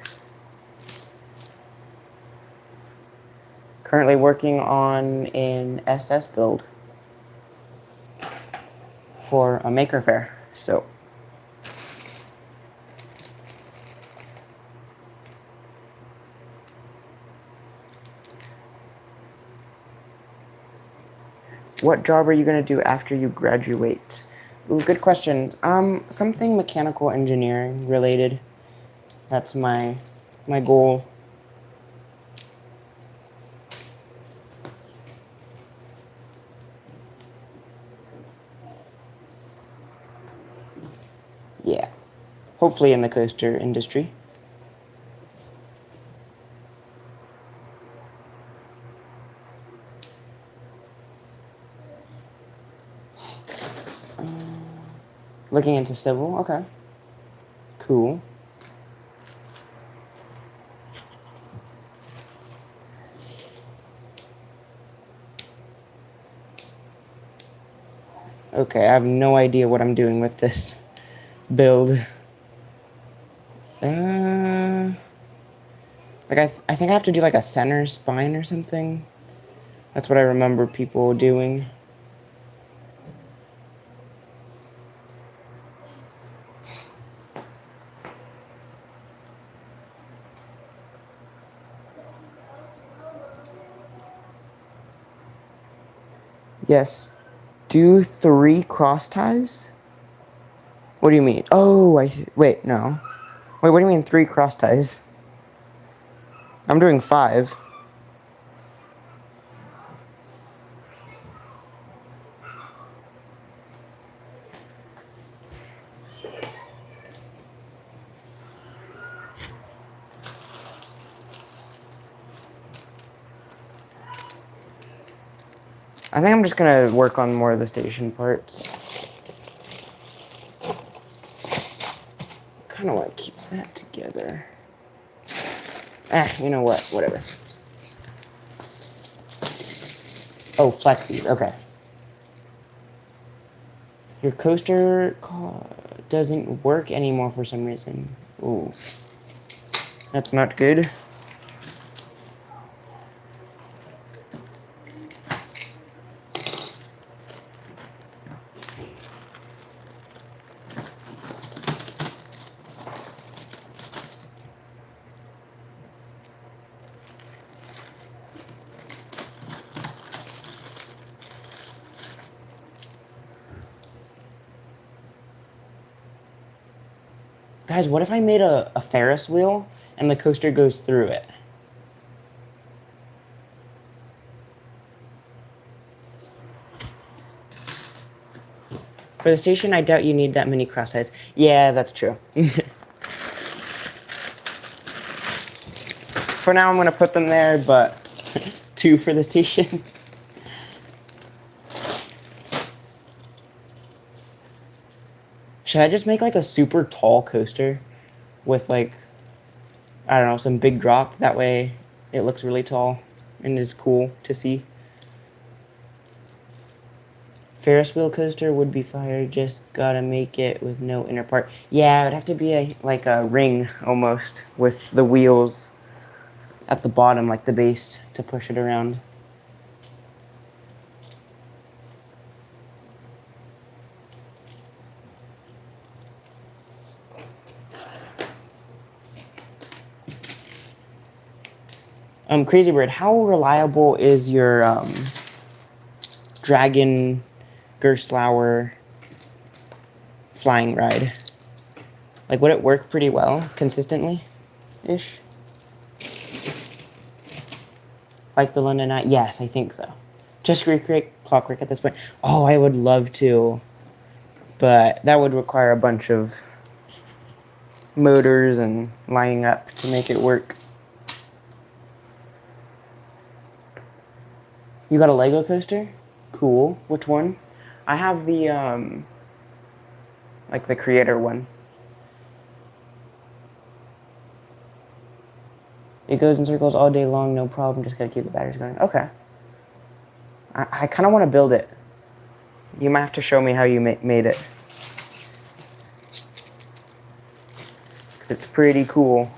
Currently working on an SS build for a maker fair. So what job are you gonna do after you graduate? Ooh, good question. Something mechanical engineering related. That's my goal. Yeah. Hopefully in the coaster industry. Looking into civil, okay. Cool. Okay, I have no idea what I'm doing with this build. Like I think I have to do like a center spine or something. That's what I remember people doing. Yes. Do 3 cross ties? What do you mean? Oh, I see. Wait, no. Wait, what do you mean 3 cross ties? I'm doing 5. I think I'm just gonna work on more of the station parts. Kind of want to keep that together. You know what? Whatever. Oh, flexies. Okay. Your coaster doesn't work anymore for some reason. Ooh. That's not good. Guys, what if I made a Ferris wheel and the coaster goes through it? For the station, I doubt you need that many cross ties. Yeah, that's true. For now, I'm going to put them there, but 2 for the station. Should I just make like a super tall coaster with like, I don't know, some big drop? That way it looks really tall and is cool to see. Ferris wheel coaster would be fire. Just gotta make it with no inner part. Yeah, it would have to be like a ring almost with the wheels at the bottom, like the base, to push it around. Crazy Bird, how reliable is your Dragon Gerstlauer flying ride? Like, would it work pretty well, consistently-ish? Like the London Eye? Yes, I think so. Just recreate Clockwork at this point. Oh, I would love to, but that would require a bunch of motors and lining up to make it work. You got a Lego coaster? Cool. Which one? I have the, like the creator one. It goes in circles all day long, no problem. Just gotta keep the batteries going. Okay. I kind of want to build it. You might have to show me how you made it. Because it's pretty cool.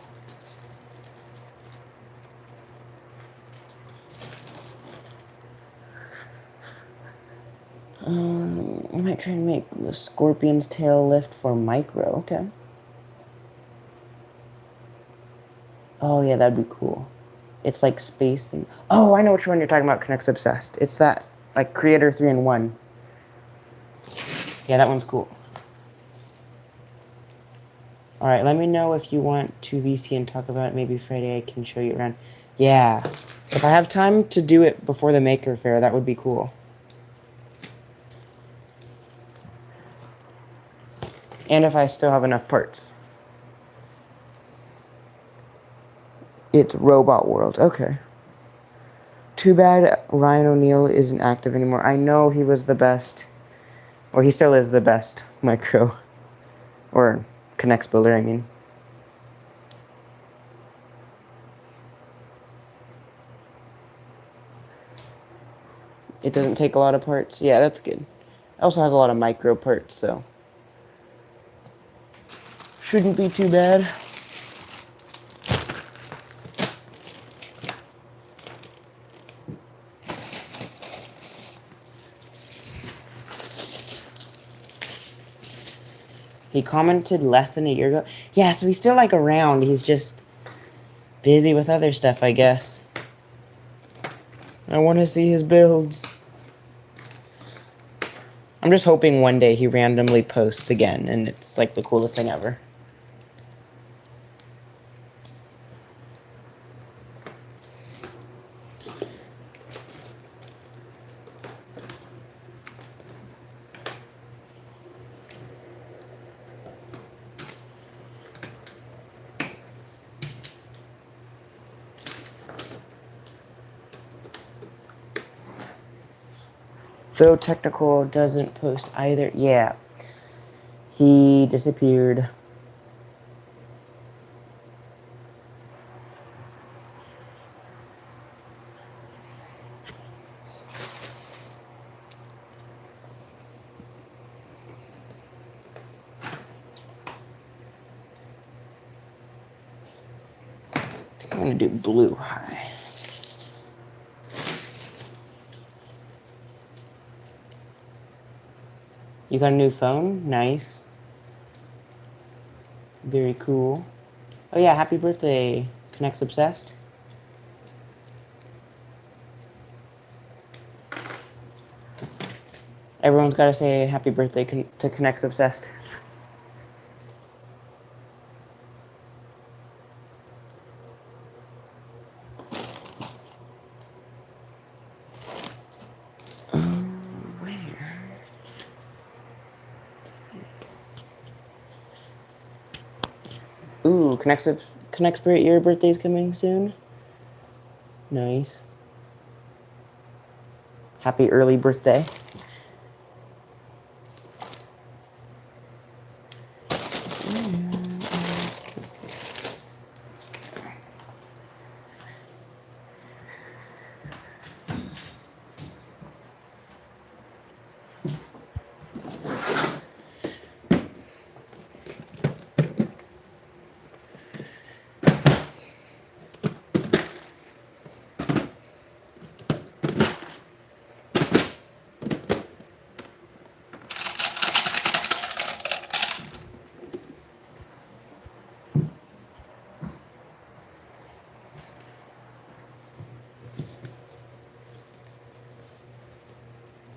I might try and make the scorpion's tail lift for micro. Okay. Oh, yeah, that'd be cool. It's like space thing. Oh, I know which one you're talking about, Connects Obsessed. It's that, like, Creator 3-in-1. Yeah, that one's cool. All right, let me know if you want to VC and talk about it. Maybe Friday I can show you around. Yeah. If I have time to do it before the Maker Faire, that would be cool. And if I still have enough parts. It's Robot World. Okay. Too bad Ryan O'Neal isn't active anymore. I know he was the best. Or he still is the best micro. Or Connects builder, I mean. It doesn't take a lot of parts. Yeah, that's good. It also has a lot of micro parts, so shouldn't be too bad. He commented less than a year ago. Yeah, so he's still, like, around. He's just busy with other stuff, I guess. I want to see his builds. I'm just hoping one day he randomly posts again, and it's, like, the coolest thing ever. Though Technical doesn't post either. Yeah. He disappeared. I'm gonna do blue high. You got a new phone? Nice. Very cool. Oh yeah, happy birthday, Connects Obsessed. Everyone's got to say happy birthday to Connects Obsessed. Ooh, Connects Spirit, your birthday's coming soon? Nice. Happy early birthday.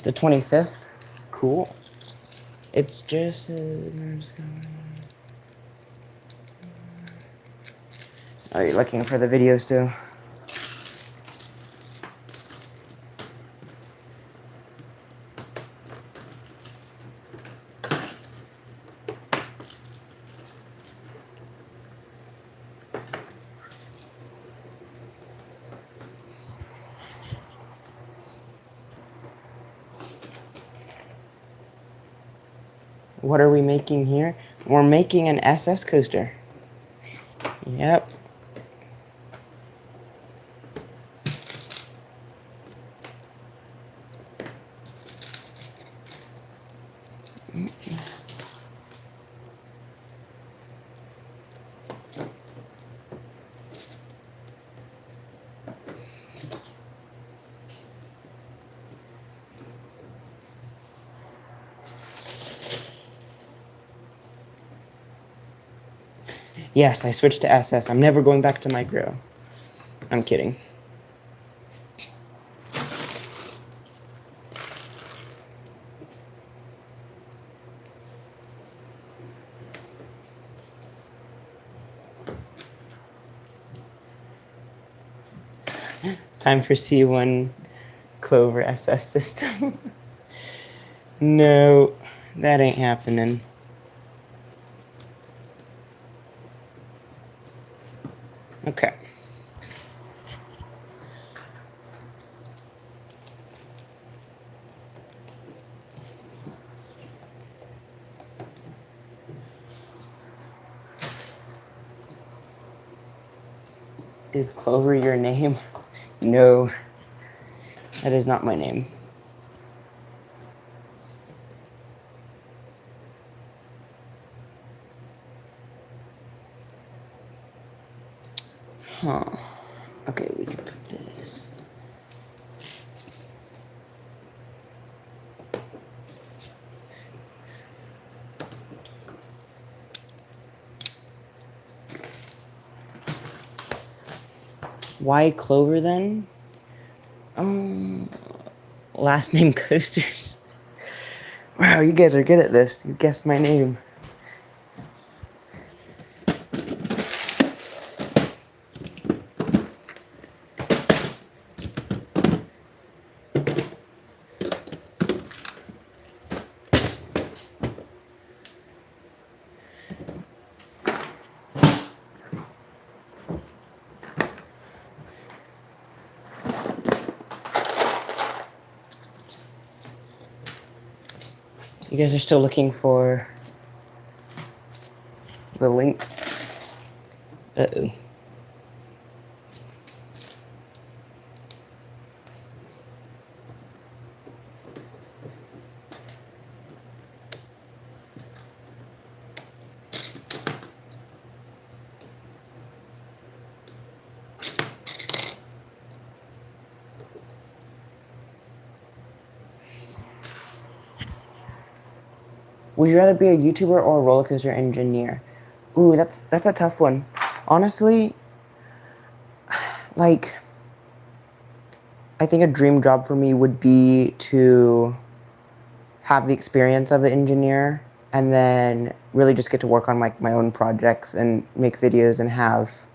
The 25th? Cool. It's just... Are you looking for the video still? What are we making here? We're making an SS coaster. Yep. Yes, I switched to SS. I'm never going back to micro. I'm kidding. Time for C1 Clover SS system. No, that ain't happening. Okay. Is Clover your name? No, that is not my name. Huh. Okay, we can put this. Why Clover then? Last name coasters. Wow, you guys are good at this. You guessed my name. You guys are still looking for the link? Uh-oh. Would you rather be a YouTuber or a roller coaster engineer? Ooh, that's a tough one. Honestly, like, I think a dream job for me would be to have the experience of an engineer and then really just get to work on my own projects and make videos and have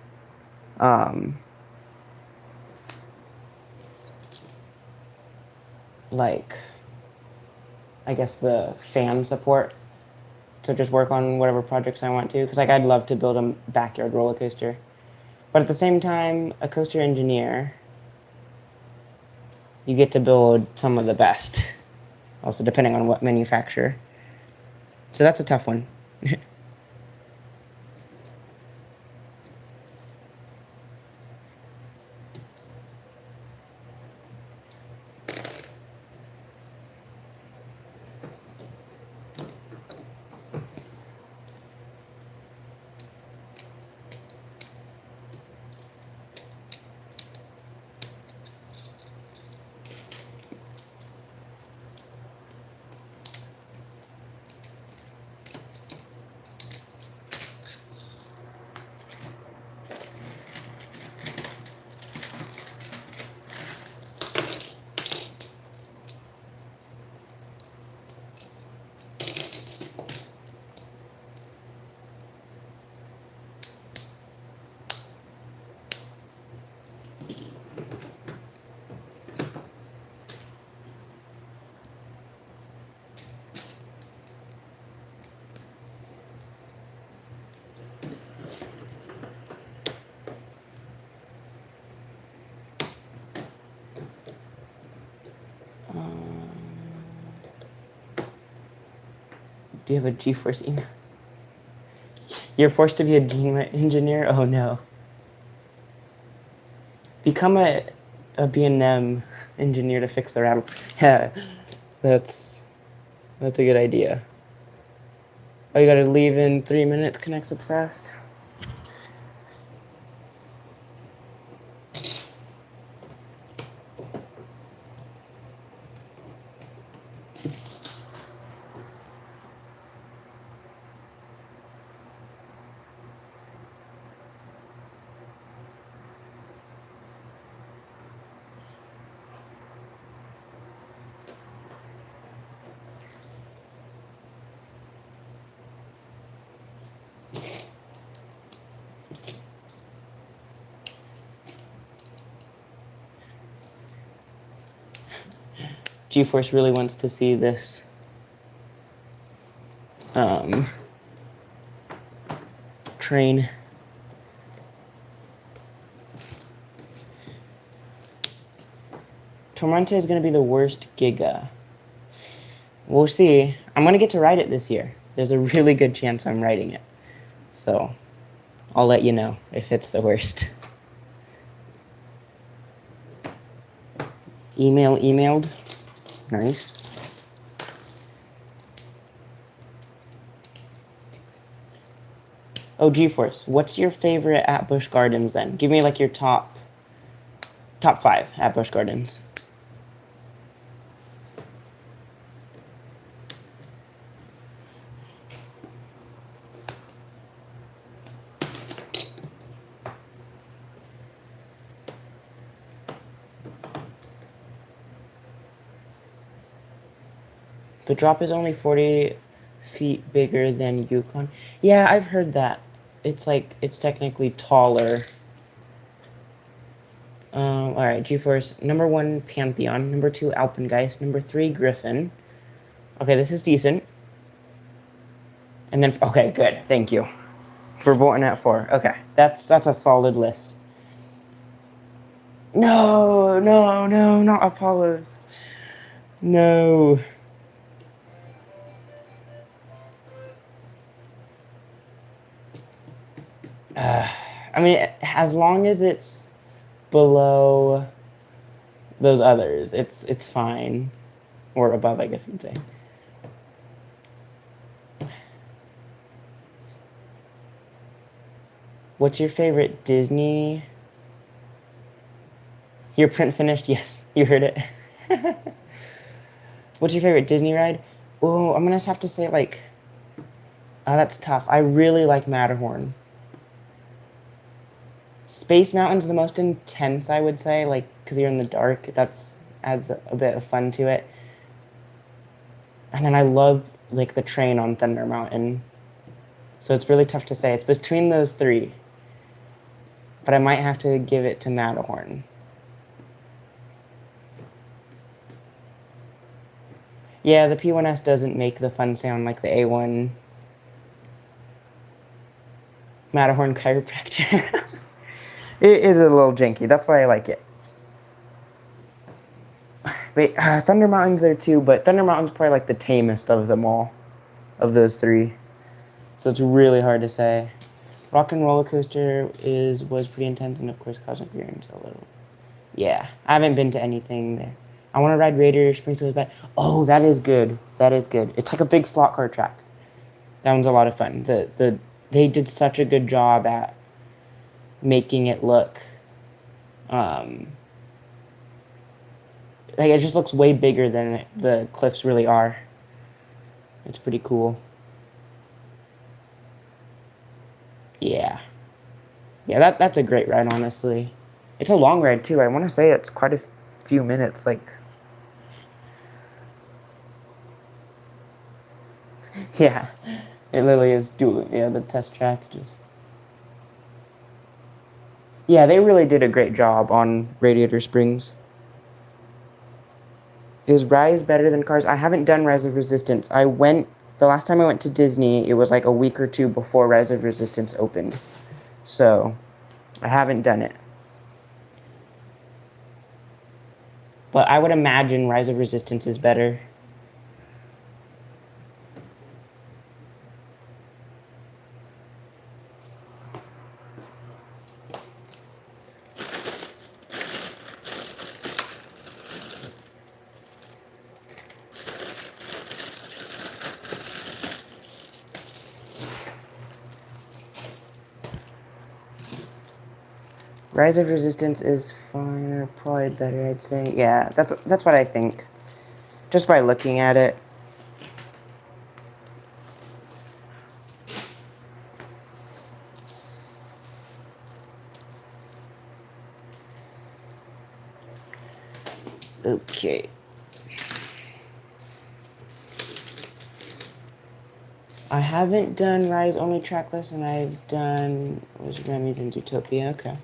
like, I guess the fan support to just work on whatever projects I want to. Because like I'd love to build a backyard roller coaster. But at the same time, a coaster engineer, you get to build some of the best. Also depending on what manufacturer. So that's a tough one. Do you have a G-force email? You're forced to be a Gmail engineer? Oh no. Become a B&M engineer to fix the rattle. Yeah, that's a good idea. Oh, you gotta leave in 3 minutes, connects obsessed. GeForce really wants to see this train. Tormenta is going to be the worst Giga. We'll see. I'm going to get to write it this year. There's a really good chance I'm writing it. So I'll let you know if it's the worst. Emailed. Nice. Oh, GeForce, what's your favorite at Busch Gardens then? Give me like your top 5 at Busch Gardens. The drop is only 40 feet bigger than Yukon. Yeah, I've heard that. It's technically taller. All right, GeForce. Number 1, Pantheon. Number 2, Alpengeist. Number 3, Griffin. Okay, this is decent. And then, okay, good. Thank you for voting at 4. Okay, that's a solid list. No, not Apollos. No. I mean, as long as it's below those others, it's fine. Or above, I guess you'd say. What's your favorite Disney? Your print finished? Yes, you heard it. What's your favorite Disney ride? Oh, I'm gonna have to say like, oh, that's tough. I really like Matterhorn. Space Mountain's the most intense, I would say, like, because you're in the dark. Adds a bit of fun to it. And then I love, like, the train on Thunder Mountain. So it's really tough to say. It's between those 3. But I might have to give it to Matterhorn. Yeah, the P1S doesn't make the fun sound like the A1. Matterhorn chiropractor. It is a little janky. That's why I like it. But Thunder Mountain's there too, but Thunder Mountain's probably like the tamest of them all, of those 3. So it's really hard to say. Rock and Roller Coaster was pretty intense, and of course Cosmic Reigns a little. Yeah, I haven't been to anything there. I want to ride Radiator Springs so bad. Oh, that is good. That is good. It's like a big slot car track. That one's a lot of fun. They did such a good job at making it look, like it just looks way bigger than the cliffs really are. It's pretty cool. Yeah. Yeah, that's a great ride, honestly. It's a long ride, too. I want to say it's quite a few minutes, like... Yeah. It literally is the test track, just... Yeah, they really did a great job on Radiator Springs. Is Rise better than Cars? I haven't done Rise of Resistance. The last time I went to Disney, it was like a week or 2 before Rise of Resistance opened. So, I haven't done it. But I would imagine Rise of Resistance is better. Rise of Resistance is fine, probably better, I'd say. Yeah, that's what I think. Just by looking at it. Okay. I haven't done Rise Only Tracklist, and I've done Remy's and Zootopia. Okay.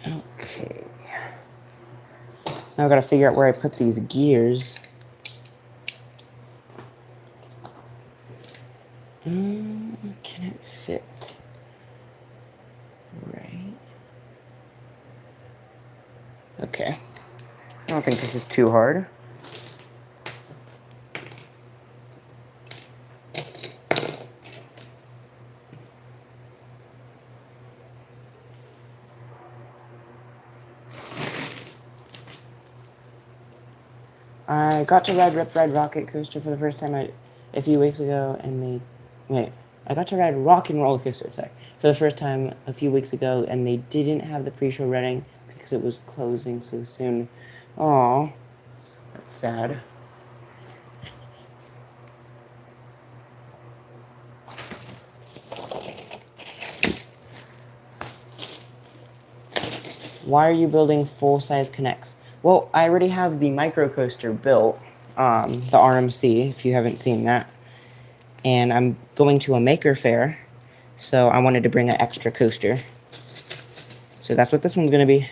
Okay. Now I've got to figure out where I put these gears. Can it fit? Right. Okay. I don't think this is too hard. I got to ride Rip Ride Rocket Coaster for the first time a few weeks ago, and I got to ride Rock and Roller Coaster, for the first time a few weeks ago, and they didn't have the pre-show running because it was closing so soon. Aww, that's sad. Why are you building full-size Connects? Well, I already have the microcoaster built, the RMC, if you haven't seen that. And I'm going to a maker fair, so I wanted to bring an extra coaster. So that's what this one's going to be.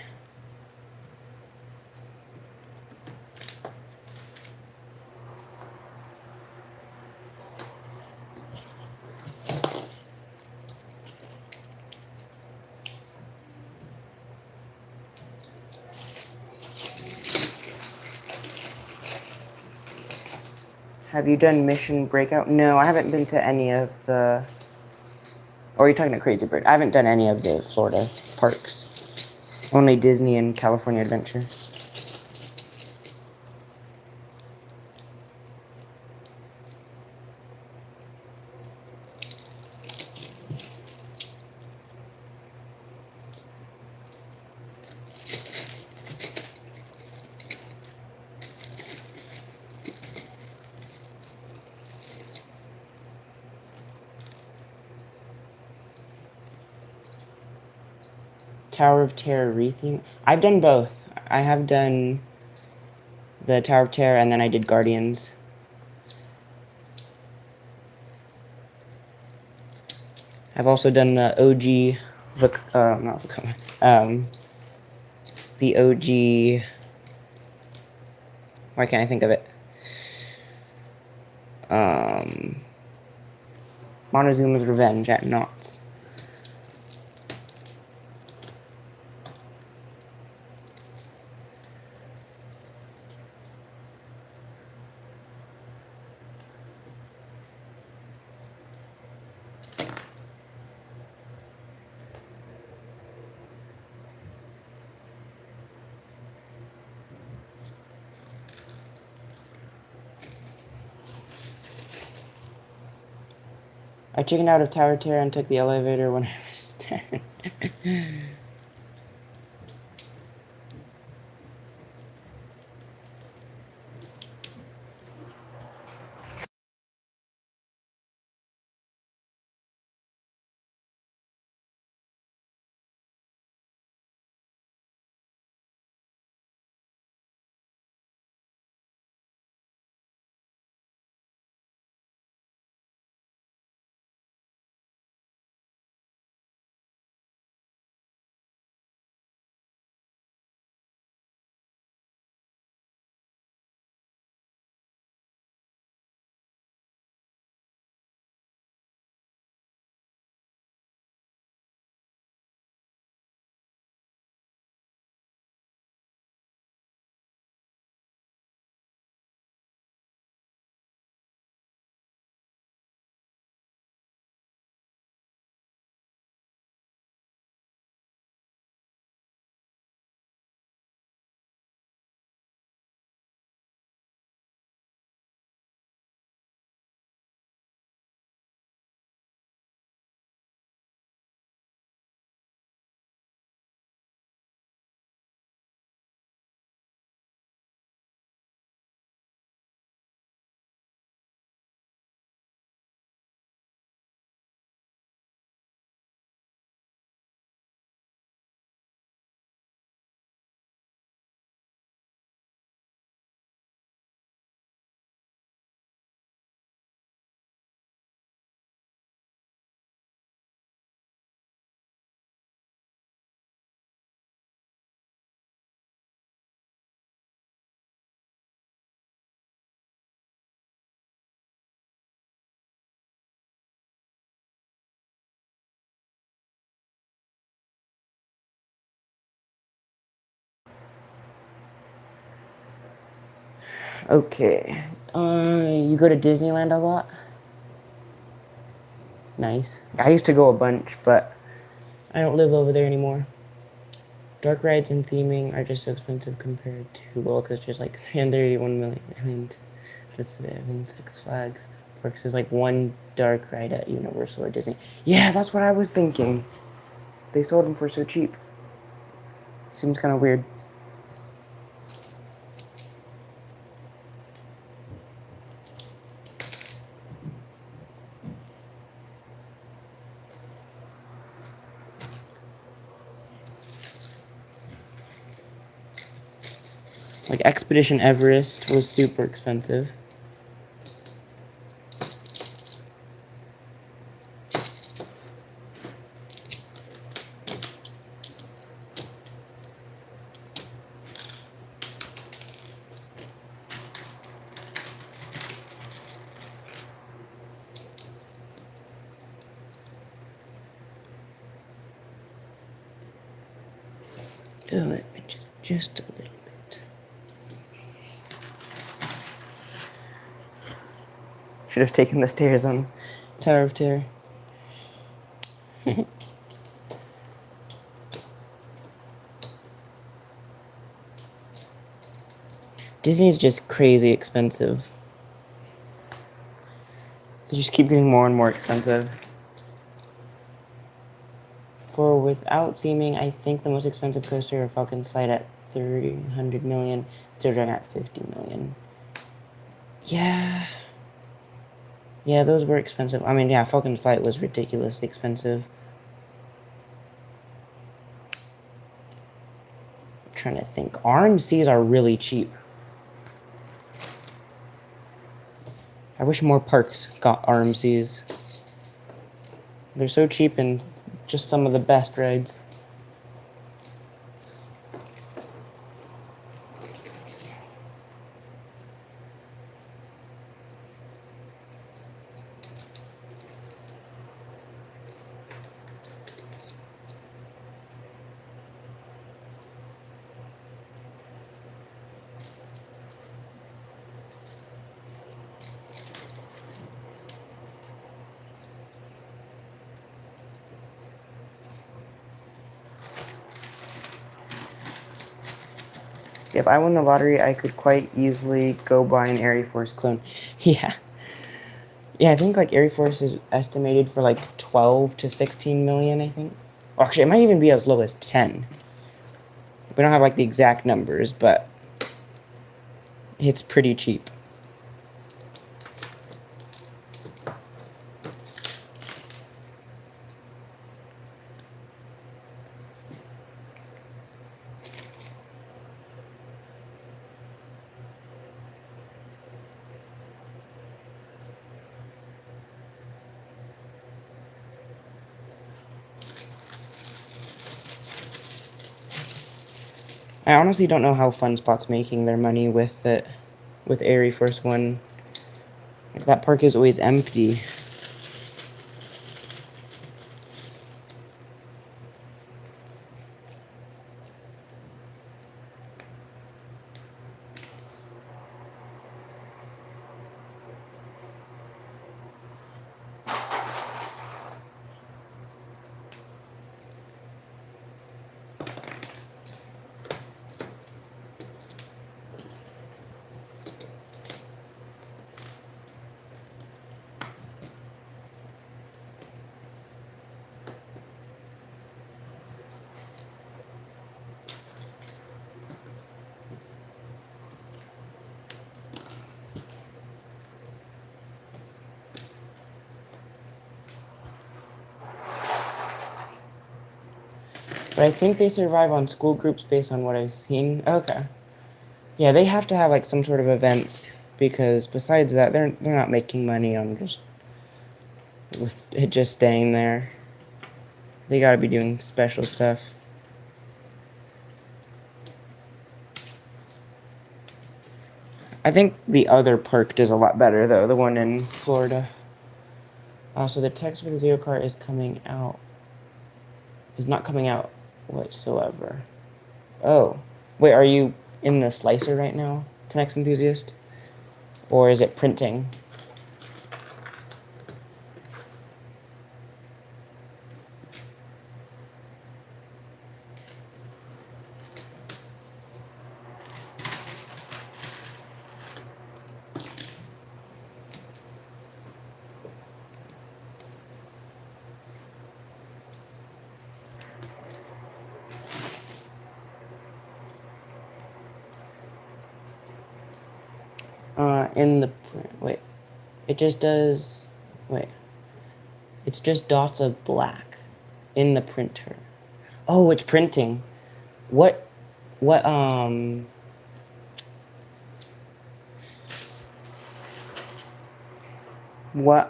Have you done Mission Breakout? No, I haven't been to any of the... Or are you talking to Crazy Bird? I haven't done any of the Florida parks. Only Disney and California Adventure. Tower of Terror retheme. I've done both. I have done the Tower of Terror, and then I did Guardians. I've also done the OG, not Vekoma, the OG, why can't I think of it? Montezuma's Revenge at Knott's. I chickened out of Tower Terror and took the elevator when I was 10. Okay. You go to Disneyland a lot? Nice. I used to go a bunch, but I don't live over there anymore. Dark rides and theming are just so expensive compared to roller coasters like 381 million and Six Flags. Parks is like one dark ride at Universal or Disney. Yeah, that's what I was thinking. They sold them for so cheap. Seems kind of weird. Like Expedition Everest was super expensive. Oh, let me just a little bit. Should have taken the stairs on Tower of Terror. Disney's just crazy expensive. They just keep getting more and more expensive. For without theming, I think the most expensive coaster or Falcon Slide at 300 million, Steel Dragon at 50 million. Yeah. Yeah, those were expensive. I mean, yeah, Falcon Flight was ridiculously expensive. I'm trying to think. RMCs are really cheap. I wish more parks got RMCs. They're so cheap and just some of the best rides. If I won the lottery, I could quite easily go buy an Air Force clone. Yeah. Yeah, I think like Air Force is estimated for like 12 to 16 million, I think. Well, actually, it might even be as low as 10. We don't have like the exact numbers, but it's pretty cheap. I honestly don't know how FunSpot's making their money with it, with Air Force One. Like, that park is always empty. But I think they survive on school groups based on what I've seen. Okay. Yeah, they have to have like some sort of events because besides that, they're not making money on just with it just staying there. They got to be doing special stuff. I think the other park does a lot better though, the one in Florida. So the text for the Zero car is coming out. Is not coming out whatsoever. Oh, wait, are you in the slicer right now, Connects Enthusiast? Or is it printing? In the print, wait, it just does, wait, it's just dots of black in the printer. Oh, it's printing. What, what, what,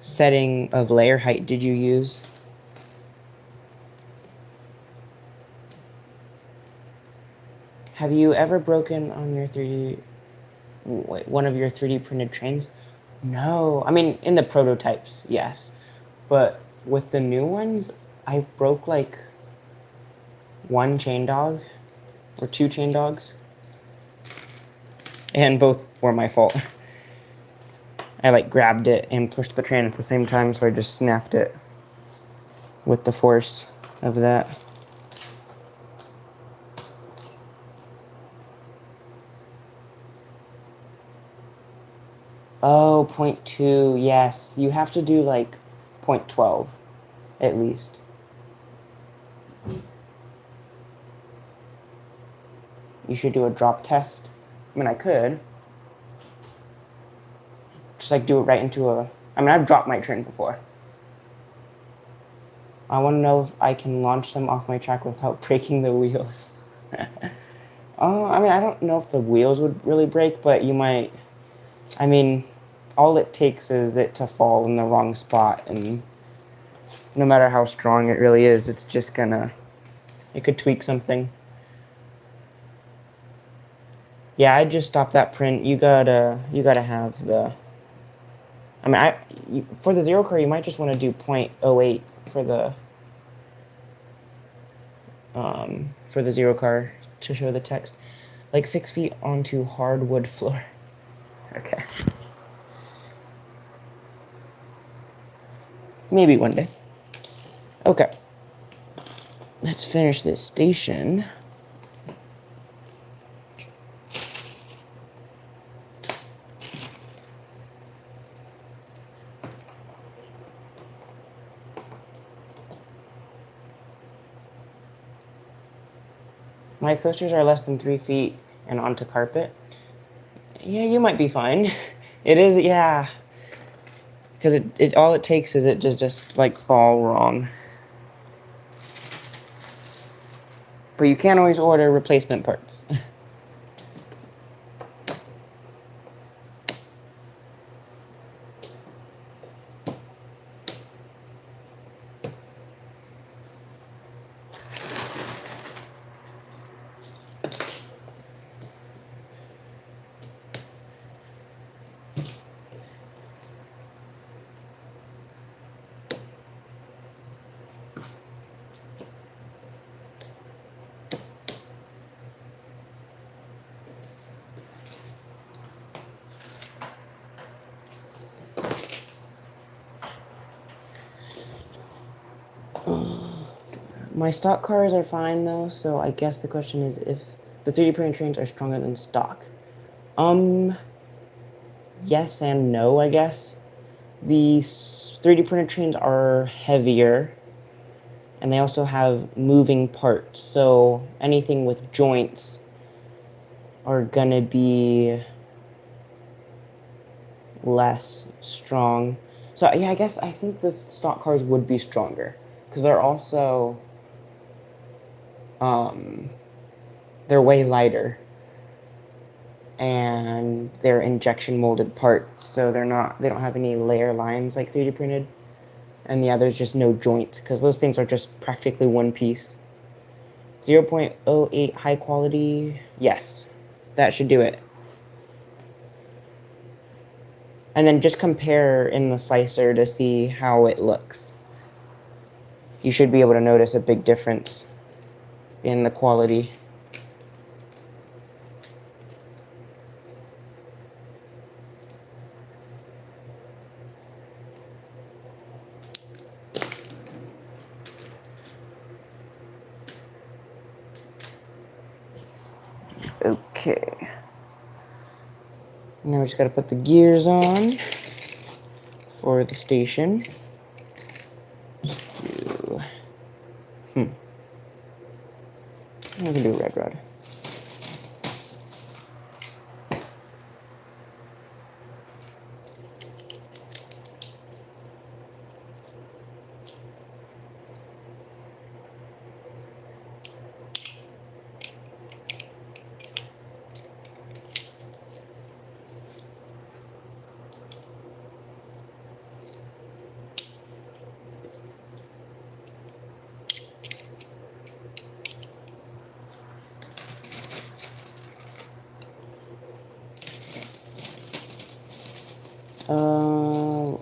setting of layer height did you use? Have you ever broken on your 3D, one of your 3D printed trains? No, I mean, in the prototypes, yes. But with the new ones, I broke like one chain dog or two chain dogs. And both were my fault. I like grabbed it and pushed the train at the same time, so I just snapped it with the force of that. Oh, 0.2, yes. You have to do like 0.12 at least. You should do a drop test. I mean, I could. Just like do it right into a... I mean, I've dropped my train before. I want to know if I can launch them off my track without breaking the wheels. I mean, I don't know if the wheels would really break, but you might... I mean, all it takes is it to fall in the wrong spot, and no matter how strong it really is, it's just gonna... It could tweak something. Yeah, I just stopped that print. You gotta have the... I mean, for the zero car, you might just want to do 0.08 for the zero car to show the text. Like 6 feet onto hardwood floor. Okay. Maybe one day. Okay. Let's finish this station. My coasters are less than 3 feet and onto carpet. Yeah, you might be fine. It is, yeah. Because it all it takes is it just like fall wrong. But you can't always order replacement parts. My stock cars are fine though, so I guess the question is if the 3D printed trains are stronger than stock. Yes and no, I guess. The 3D printed trains are heavier, and they also have moving parts, so anything with joints are gonna be less strong. So yeah, I think the stock cars would be stronger, because they're also... they're way lighter, and they're injection molded parts, so they don't have any layer lines like 3D printed. And yeah, there's just no joints, because those things are just practically one piece. 0.08 high quality, yes, that should do it. And then just compare in the slicer to see how it looks. You should be able to notice a big difference in the quality. Now we just gotta put the gears on for the station. Just do, I'm gonna do a red rod.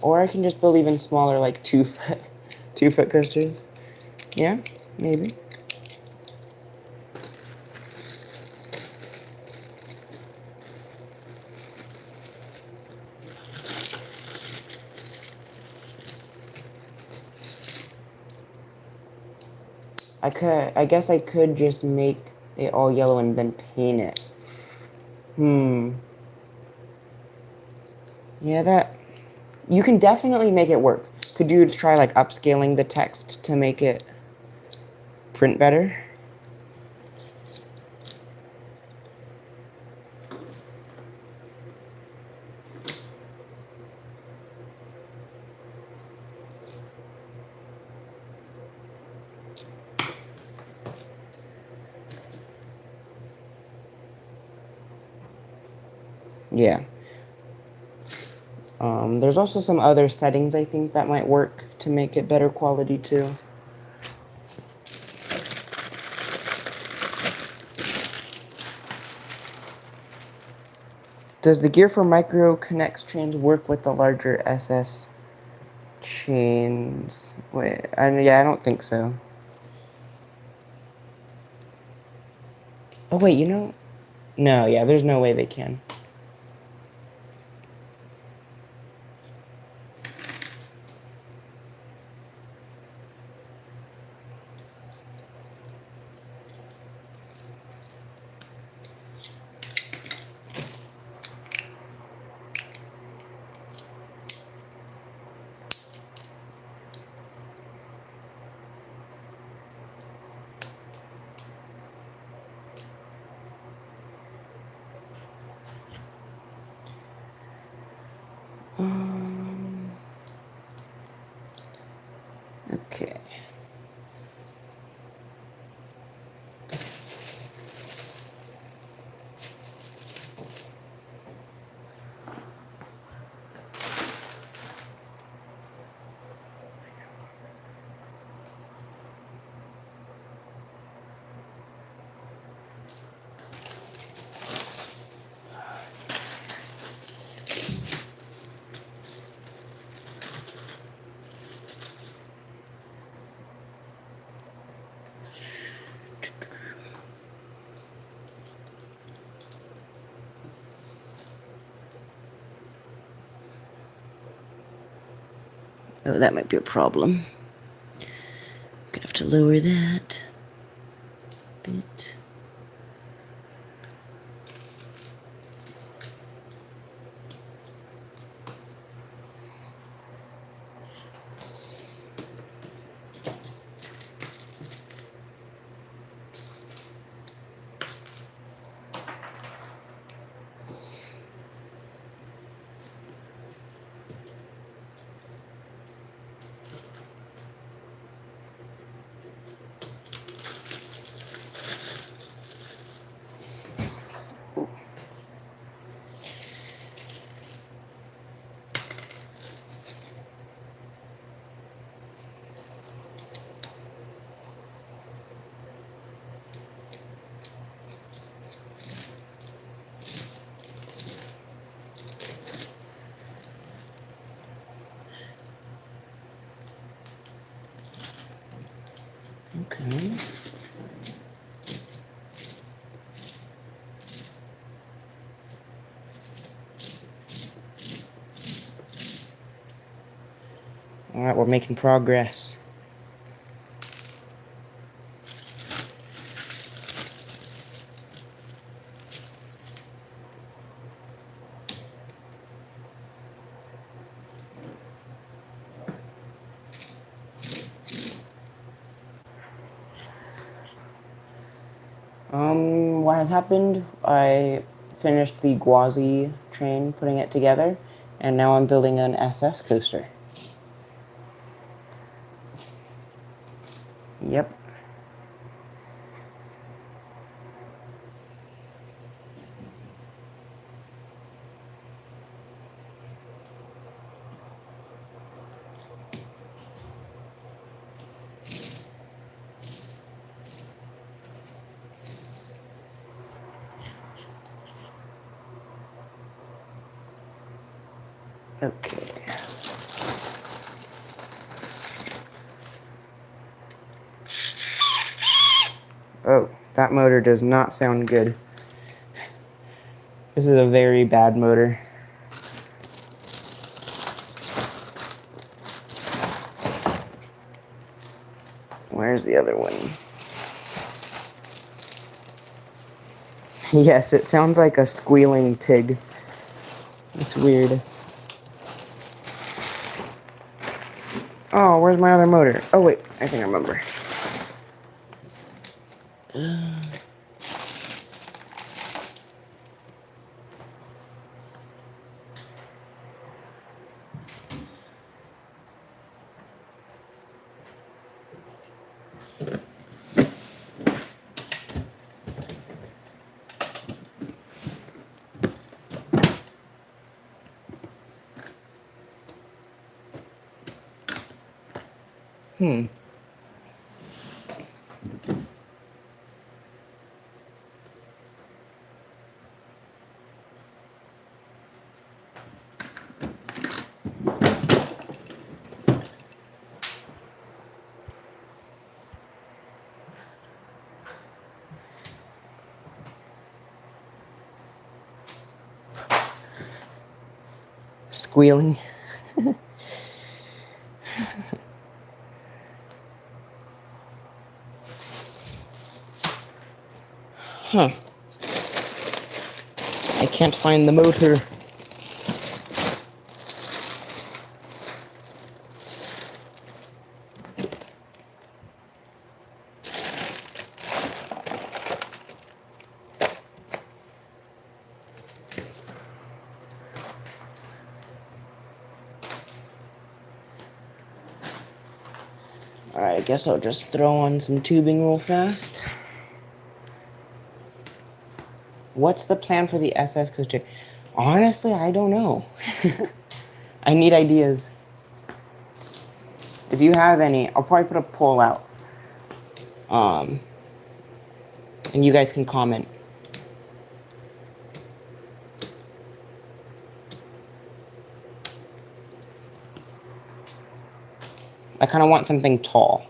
Or I can just build even smaller, like 2 foot, 2 foot coasters. Yeah, maybe. I guess I could just make it all yellow and then paint it. Yeah, you can definitely make it work. Could you try like upscaling the text to make it print better? Yeah. There's also some other settings I think that might work to make it better quality too. Does the gear for micro connects chains work with the larger SS chains? Wait, yeah, I don't think so. Oh wait, no, yeah, there's no way they can. Okay. Oh, that might be a problem. I'm gonna have to lower that a bit. Okay. All right, we're making progress. What has happened, I finished the Guazi train, putting it together, and now I'm building an SS coaster. Yep. Okay. Oh, that motor does not sound good. This is a very bad motor. Where's the other one? Yes, it sounds like a squealing pig. It's weird. Oh, where's my other motor? Oh, wait, I think I remember. Squealing. Huh. I can't find the motor. Alright, I guess I'll just throw on some tubing real fast. What's the plan for the SS coaster? Honestly, I don't know. I need ideas. If you have any, I'll probably put a poll out. And you guys can comment. I kind of want something tall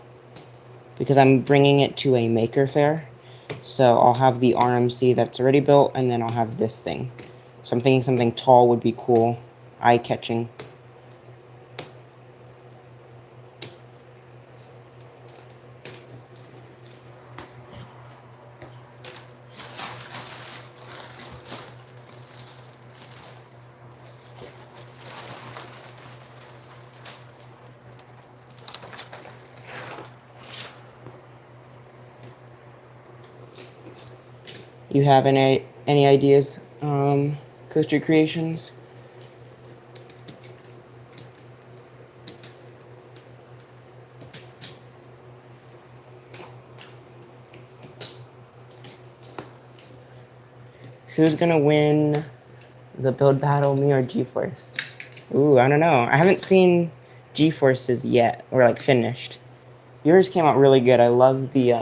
because I'm bringing it to a maker fair. So I'll have the RMC that's already built, and then I'll have this thing. So I'm thinking something tall would be cool, eye-catching. You have any ideas, coaster creations? Who's gonna win the build battle, me or G-Force? Ooh, I don't know. I haven't seen G-Force's yet, or like finished. Yours came out really good. I love the,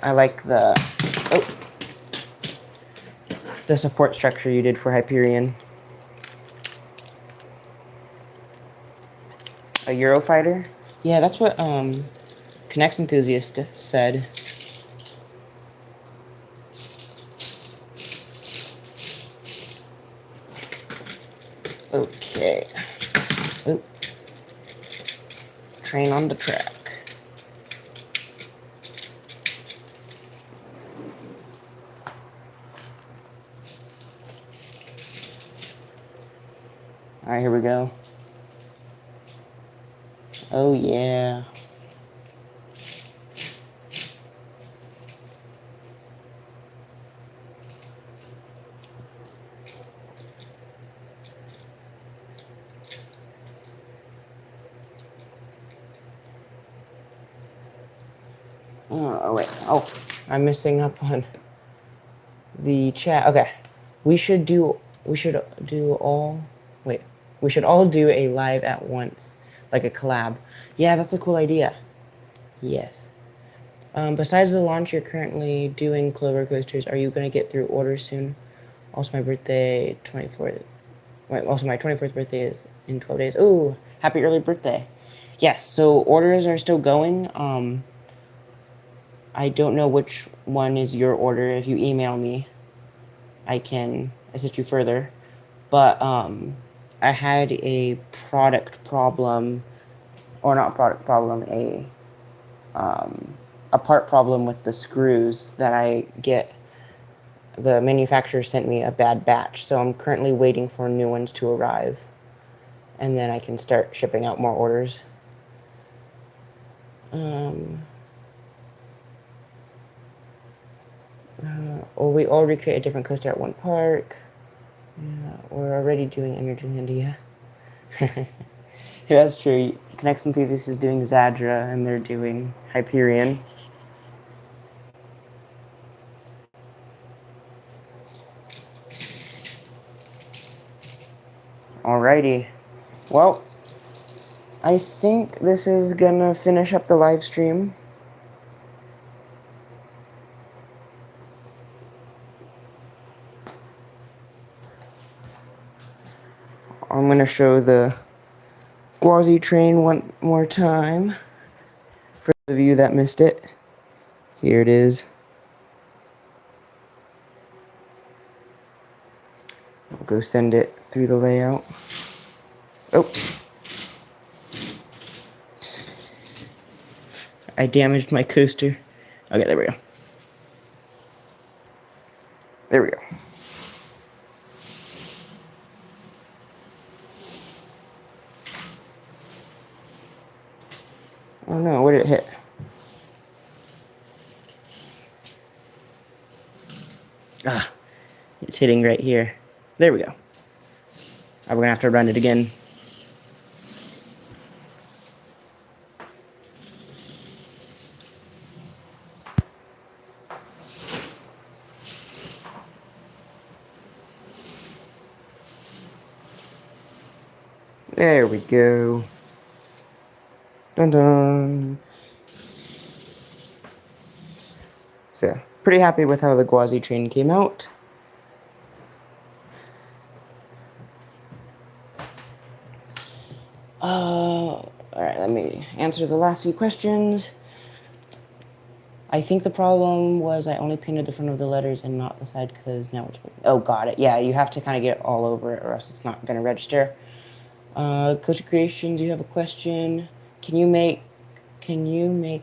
I like the, the support structure you did for Hyperion. A Eurofighter? Yeah, that's what, Connects Enthusiast said. Okay. Oh. Train on the track. Alright, here we go. Oh, yeah. Oh, wait. Oh, I'm missing up on the chat. Okay. We should do all, wait. We should all do a live at once, like a collab. Yeah, that's a cool idea. Yes. Besides the launch, you're currently doing Clover coasters. Are you going to get through orders soon? Also, my birthday, 24th. Wait, also, my 24th birthday is in 12 days. Ooh, happy early birthday. Yes, so orders are still going. I don't know which one is your order. If you email me, I can assist you further. But I had a product problem, or not product problem, a part problem with the screws that I get. The manufacturer sent me a bad batch, so I'm currently waiting for new ones to arrive, and then I can start shipping out more orders. Or we already create a different coaster at one park. Yeah, we're already doing Energyland, yeah. Yeah, that's true. Connect Enthusiast is doing Zadra, and they're doing Hyperion. Alrighty. Well, I think this is gonna finish up the live stream. I'm gonna show the Guazi train one more time. For those of you that missed it, here it is. I'll go send it through the layout. Oh. I damaged my coaster. Okay, there we go. There we go. Oh no, where did it hit? Ah, it's hitting right here. There we go. We're gonna have to run it again. There we go. Dun dun. So, pretty happy with how the Guazi train came out. Alright, let me answer the last few questions. I think the problem was I only painted the front of the letters and not the side because now it's... Oh, got it. Yeah, you have to kind of get all over it or else it's not going to register. Coaster Creations, you have a question. Can you make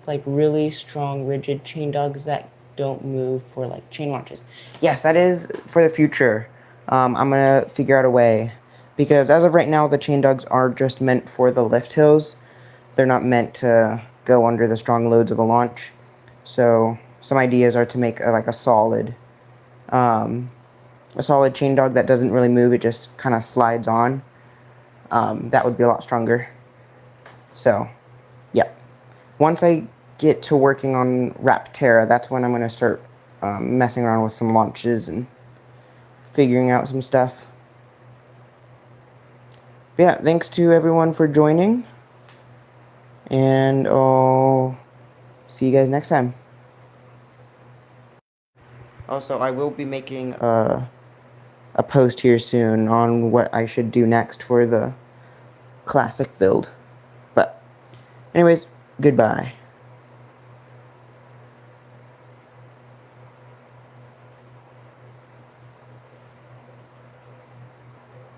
like really strong, rigid chain dogs that don't move for like chain launches? Yes, that is for the future. I'm going to figure out a way. Because as of right now, the chain dogs are just meant for the lift hills. They're not meant to go under the strong loads of a launch. So some ideas are to make like a solid chain dog that doesn't really move. It just kind of slides on. That would be a lot stronger. So, yeah. Once I get to working on Rapterra, that's when I'm going to start messing around with some launches and figuring out some stuff. But yeah, thanks to everyone for joining. And I'll see you guys next time. Also, I will be making a post here soon on what I should do next for the classic build. But anyways, goodbye.